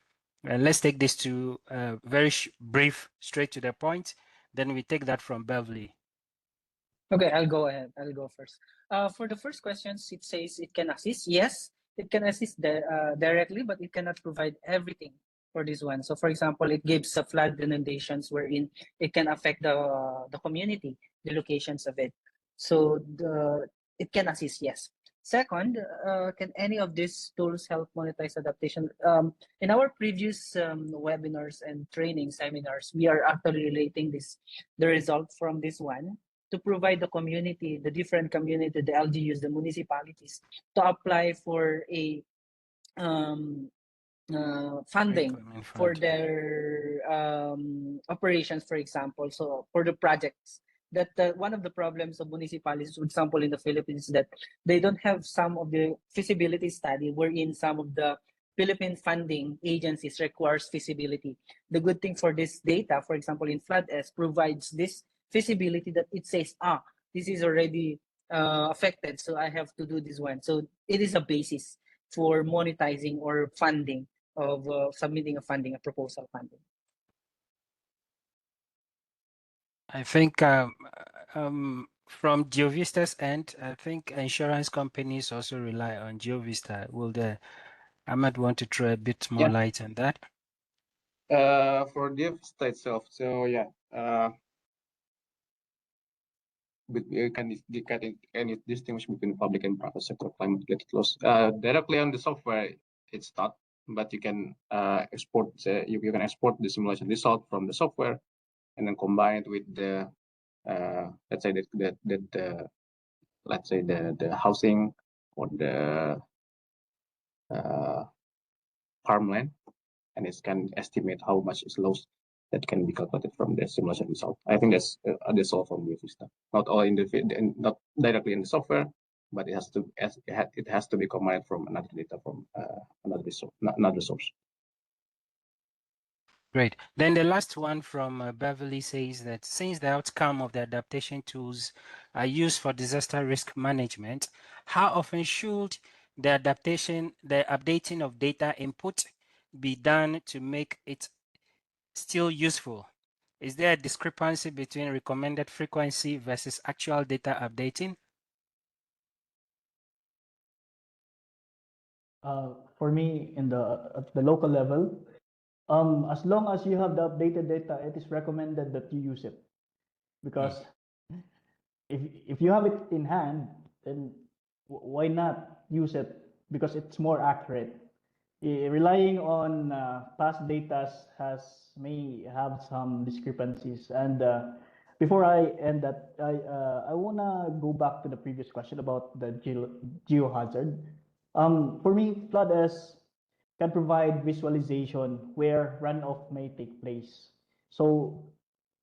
Let's take this to very brief, straight to the point. Then we take that from Beverly. Okay, I'll go ahead. I'll go first. For the first questions, it says it can assist. Yes, it can assist directly, but it cannot provide everything for this one. So, for example, it gives flood inundations wherein it can affect the community, the locations of it. So it can assist. Yes. Second, can any of these tools help monetize adaptation? In our previous webinars and training seminars, we are actually relating the result from this one to provide the community, the different community, the LGUs, the municipalities, to apply for a funding for their operations, for example. So for the projects, that one of the problems of municipalities, for example, in the Philippines, that they don't have some of the feasibility study wherein some of the Philippine funding agencies requires feasibility. The good thing for this data, for example, in FloodS, provides this feasibility that it says, this is already affected, so I have to do this one. So it is a basis for monetizing or funding of submitting a proposal funding. I think from DioVista's end, I think insurance companies also rely on DioVista. Will Ahmad want to throw a bit more light on that? For DioVista itself, so yeah, but you can any distinguish between public and private sector climate-related loss. Directly on the software, it's not, but you can export. You can export the simulation result from the software, and then combine it with the let's say the housing or the farmland, and it can estimate how much is lost. That can be calculated from the simulation result. I think that's all from DioVista. Not all in not directly in the software, but it has to be combined from another data from another source. Great. Then the last one from Beverly says that since the outcome of the adaptation tools are used for disaster risk management, how often should the updating of data input be done to make it still useful? Is there a discrepancy between recommended frequency versus actual data updating? For me, at the local level, as long as you have the updated data, it is recommended that you use it, because if you have it in hand, then why not use it? Because it's more accurate. Relying on past data may have some discrepancies. And before I end that, I wanna go back to the previous question about the geohazard. For me, FloodS can provide visualization where runoff may take place. So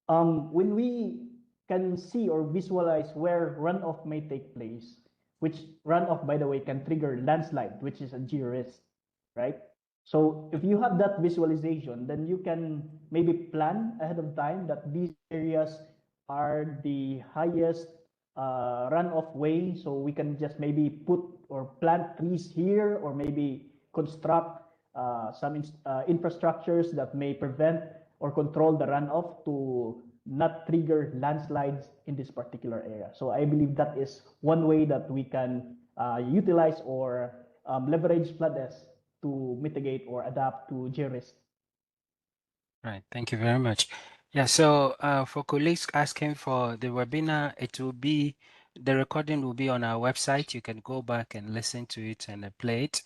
when we can see or visualize where runoff may take place, which runoff, by the way, can trigger landslide, which is a geo risk, right? So if you have that visualization, then you can maybe plan ahead of time that these areas are the highest runoff way. So we can just maybe put or plant trees here, or maybe construct some infrastructures that may prevent or control the runoff to not trigger landslides in this particular area. So I believe that is one way that we can utilize or leverage FloodS to mitigate or adapt to georisk. Right, thank you very much. Yeah, so for colleagues asking for the webinar, the recording will be on our website. You can go back and listen to it and play it.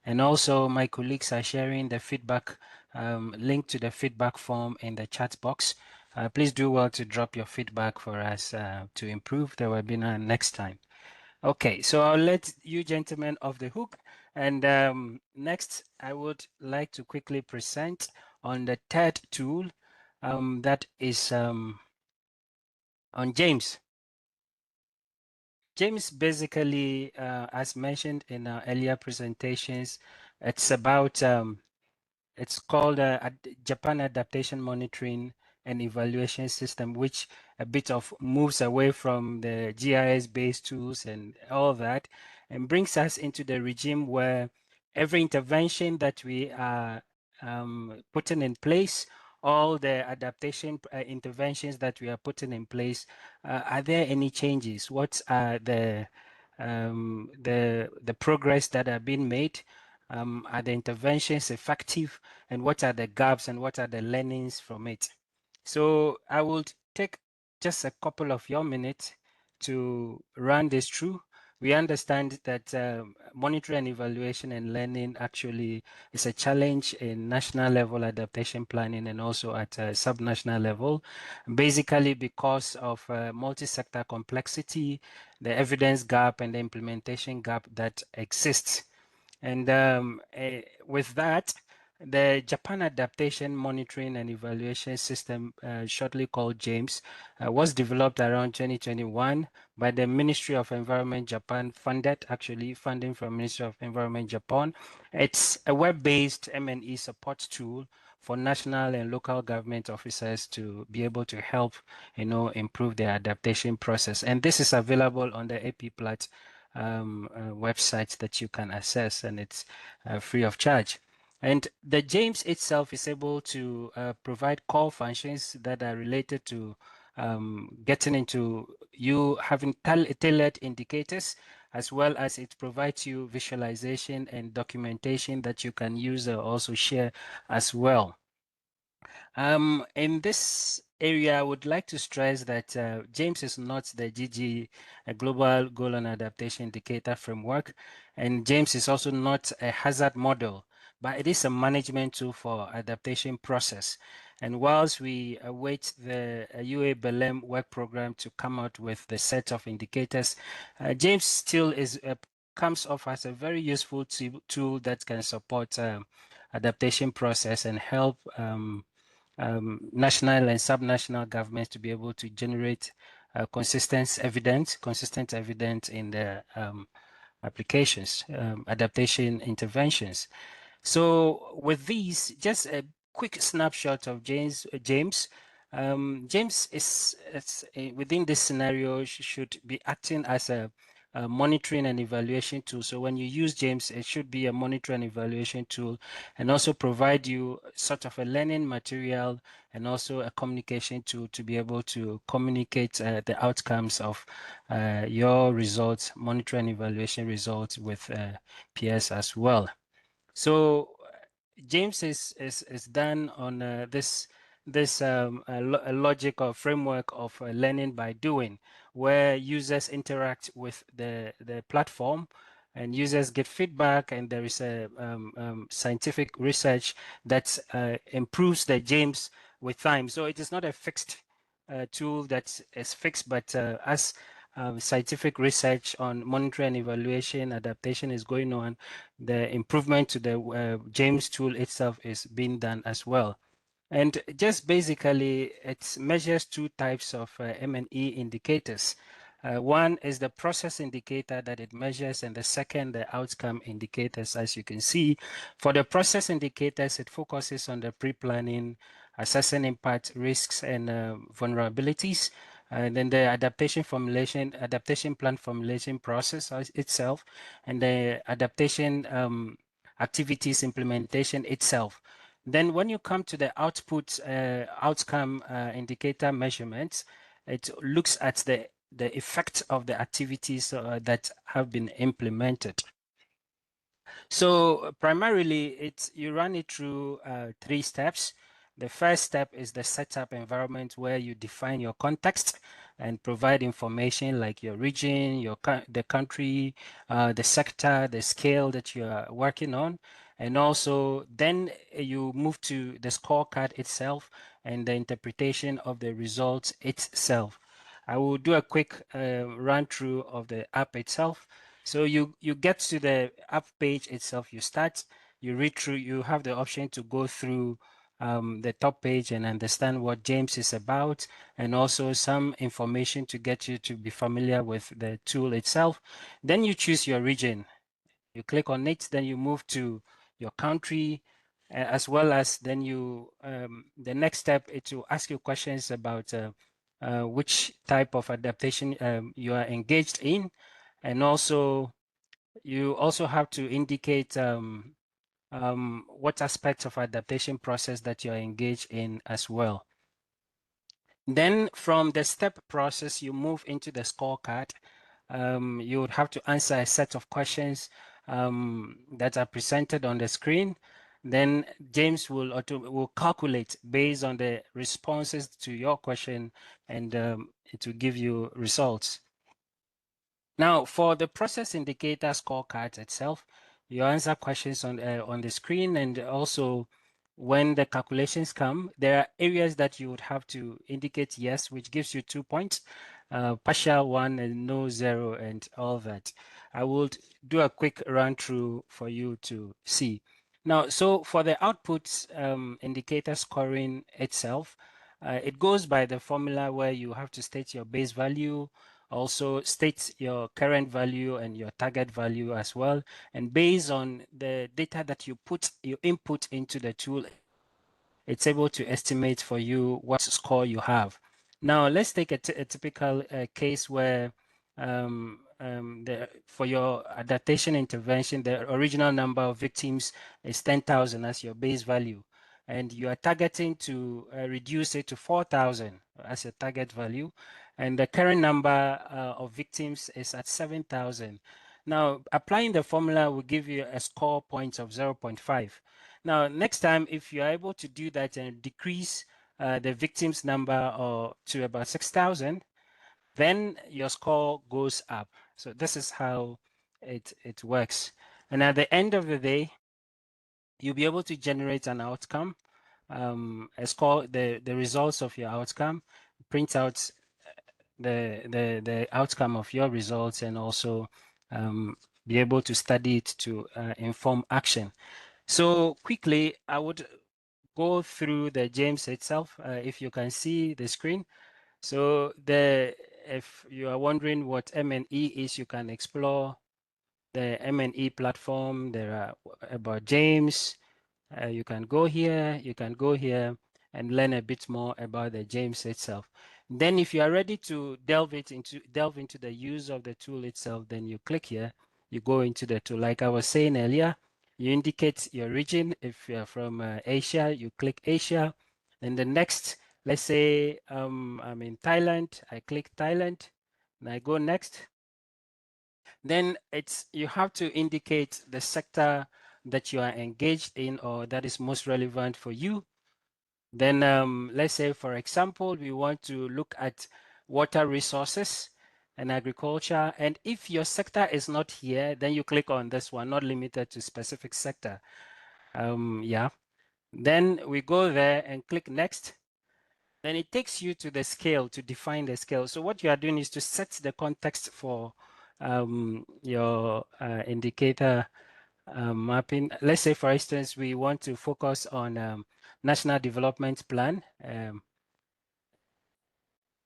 And also my colleagues are sharing the feedback, link to the feedback form in the chat box. Please do well to drop your feedback for us to improve the webinar next time. Okay, so I'll let you gentlemen off the hook. And next, I would like to quickly present on the third tool that is on James. James basically, as mentioned in our earlier presentations, it's about it's called Japan Adaptation Monitoring and Evaluation System, which a bit of moves away from the GIS-based tools and all that, and brings us into the regime where every intervention that we are putting in place, all the adaptation interventions that we are putting in place, are there any changes? What are the progress that are being made? Are the interventions effective, and what are the gaps and what are the learnings from it? So I will take just a couple of your minutes to run this through. We understand that monitoring and evaluation and learning actually is a challenge in national level adaptation planning and also at a subnational level, basically because of multi-sector complexity, the evidence gap and the implementation gap that exists. And with that, the Japan Adaptation Monitoring and Evaluation System, shortly called JAMES, was developed around 2021 by the Ministry of Environment Japan, funding from Ministry of Environment Japan. It's a web-based M&E support tool for national and local government officers to be able to help, improve their adaptation process. And this is available on the AP Plat websites that you can access, and it's free of charge. And the JAMES itself is able to provide core functions that are related to getting into you having tailored indicators, as well as it provides you visualization and documentation that you can use or also share as well. In this area, I would like to stress that JAMES is not the GG, a Global Goal and Adaptation Indicator Framework, and JAMES is also not a hazard model, but it is a management tool for adaptation process. And whilst we await the UA Belém work program to come out with the set of indicators, JAMES still comes off as a very useful tool that can support adaptation process and help national and subnational governments to be able to generate consistent evidence in the applications, adaptation interventions. So with these, just a quick snapshot of James. James is within this scenario should be acting as a monitoring and evaluation tool. So when you use James, it should be a monitoring and evaluation tool, and also provide you sort of a learning material and also a communication tool to be able to communicate the outcomes of your results, monitoring and evaluation results with peers as well. So James is done on this a logic or framework of learning by doing, where users interact with the platform and users get feedback, and there is a scientific research that improves the James with time. So it is not a fixed tool that is fixed, but as scientific research on monitoring and evaluation adaptation is going on, the improvement to the James tool itself is being done as well. And just basically, it measures two types of M&E indicators. One is the process indicator that it measures, and the second, the outcome indicators. As you can see, for the process indicators, it focuses on the pre-planning, assessing impact, risks, and vulnerabilities. And then the adaptation plan formulation process itself, and the adaptation activities implementation itself. Then when you come to the outcome indicator measurements, it looks at the effect of the activities that have been implemented. So primarily, you run it through 3 steps. The first step is the setup environment, where you define your context and provide information like your region, the country, the sector, the scale that you are working on. And also then you move to the scorecard itself and the interpretation of the results itself. I will do a quick run through of the app itself. So you get to the app page itself, you start, you read through, you have the option to go through the top page and understand what James is about, and also some information to get you to be familiar with the tool itself. Then you choose your region. You click on it, then you move to your country, as well as then the next step is to ask you questions about which type of adaptation you are engaged in, and also you also have to indicate what aspects of adaptation process that you're engaged in as well. Then from the step process, you move into the scorecard. You would have to answer a set of questions that are presented on the screen. Then James will calculate based on the responses to your question, and it will give you results. Now, for the process indicator scorecard itself, you answer questions on the screen, and also when the calculations come, there are areas that you would have to indicate yes, which gives you 2 points, partial 1 and no 0 and all that. I will do a quick run through for you to see. Now, so for the outputs indicator scoring itself, it goes by the formula where you have to state your base value, also state your current value and your target value as well. And based on the data that you input into the tool, it's able to estimate for you what score you have. Now, let's take a typical case where for your adaptation intervention, the original number of victims is 10,000 as your base value, and you are targeting to reduce it to 4,000 as your target value, and the current number of victims is at 7,000. Now, applying the formula will give you a score point of 0.5. Now, next time, if you're able to do that and decrease the victims number to about 6,000, then your score goes up. So this is how it works. And at the end of the day, you'll be able to generate an outcome, a score, the results of your outcome, print out the outcome of your results, and also be able to study it to inform action. So quickly, I would go through the James itself, if you can see the screen. So if you are wondering what M&E is, you can explore the M&E platform. There are about James. You can go here, and learn a bit more about the James itself. Then if you are ready to delve into the use of the tool itself, then you click here, you go into the tool. Like I was saying earlier, you indicate your region. If you're from Asia, you click Asia. And the next, let's say I'm in Thailand, I click Thailand, and I go next. Then you have to indicate the sector that you are engaged in or that is most relevant for you. Then let's say, for example, we want to look at water resources and agriculture. And if your sector is not here, then you click on this one, not limited to specific sector. Yeah. Then we go there and click next. Then it takes you to the scale to define the scale. So what you are doing is to set the context for your indicator mapping. Let's say, for instance, we want to focus on National Development Plan.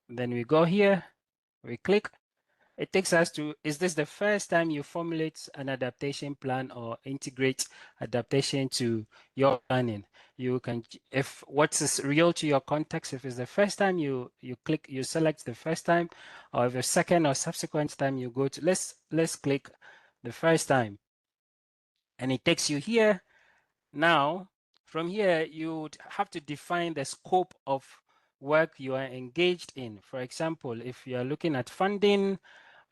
Then we go here, we click. It takes us to, is this the first time you formulate an adaptation plan or integrate adaptation to your planning? You can, if what's is real to your context, if it's the first time you select the first time, or if the second or subsequent time you go to, let's click the first time. And it takes you here. Now, from here, you would have to define the scope of work you are engaged in. For example, if you are looking at funding,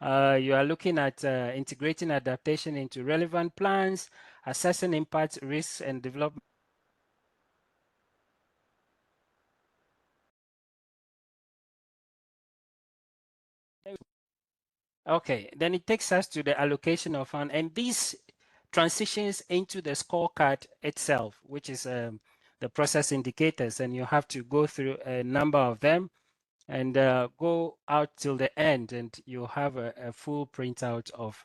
you are looking at integrating adaptation into relevant plans, assessing impact, risks, and development. Okay, then it takes us to the allocation of fund, and these transitions into the scorecard itself, which is the process indicators, and you have to go through a number of them and go out till the end, and you have a full printout of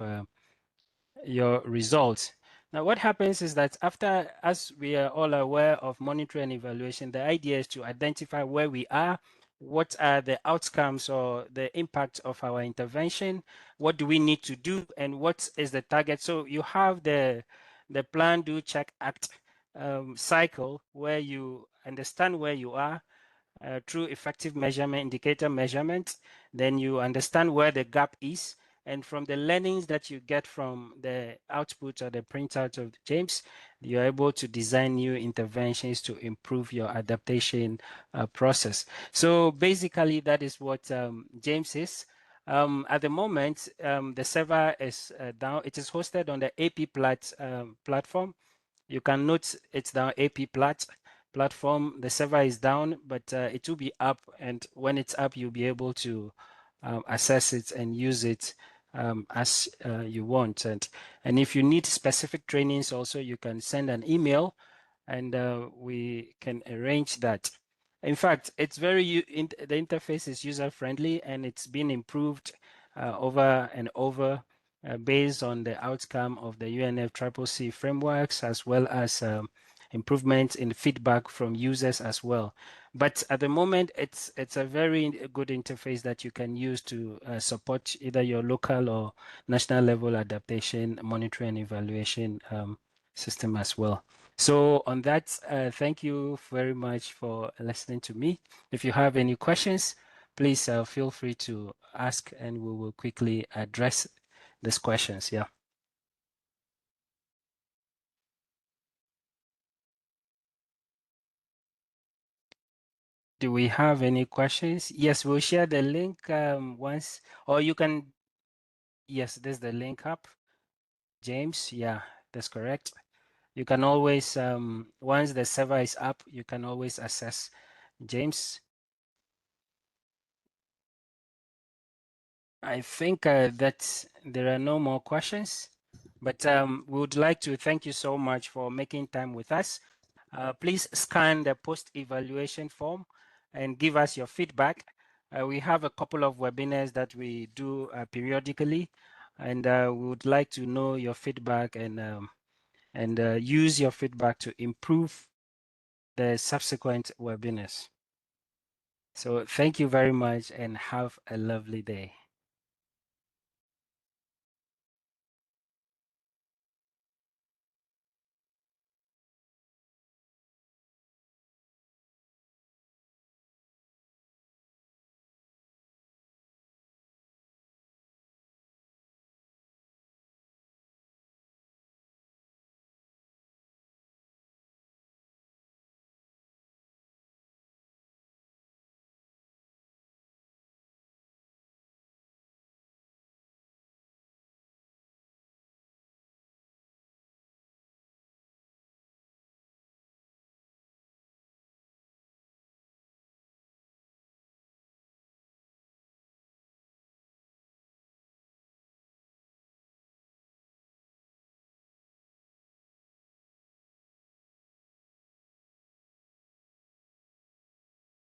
your results. Now, what happens is that after, as we are all aware of monitoring and evaluation, the idea is to identify where we are, what are the outcomes or the impact of our intervention, what do we need to do, and what is the target. So you have the plan, do, check, act. cycle where you understand where you are through effective measurement, indicator measurement, then you understand where the gap is. And from the learnings that you get from the output or the printout of James, you're able to design new interventions to improve your adaptation process. So basically, that is what James is. At the moment, the server is down. It is hosted on the AP platform. You can note it's down AP platform. The server is down, but it will be up. And when it's up, you'll be able to access it and use it as you want. And if you need specific trainings also, you can send an email and we can arrange that. In fact, it's the interface is user friendly and it's been improved over and over based on the outcome of the UNFCCC frameworks, as well as improvements in feedback from users as well. But at the moment, it's a very good interface that you can use to support either your local or national level adaptation, monitoring and evaluation system as well. So on that, thank you very much for listening to me. If you have any questions, please feel free to ask and we will quickly address these questions. Yeah. Do we have any questions? Yes, we'll share the link once, or you can, yes, there's the link up. James, yeah, that's correct. You can always, once the server is up, you can always access James. I think that there are no more questions, but we would like to thank you so much for making time with us. Please scan the post-evaluation form and give us your feedback. We have a couple of webinars that we do periodically, and we would like to know your feedback and use your feedback to improve the subsequent webinars. So thank you very much and have a lovely day.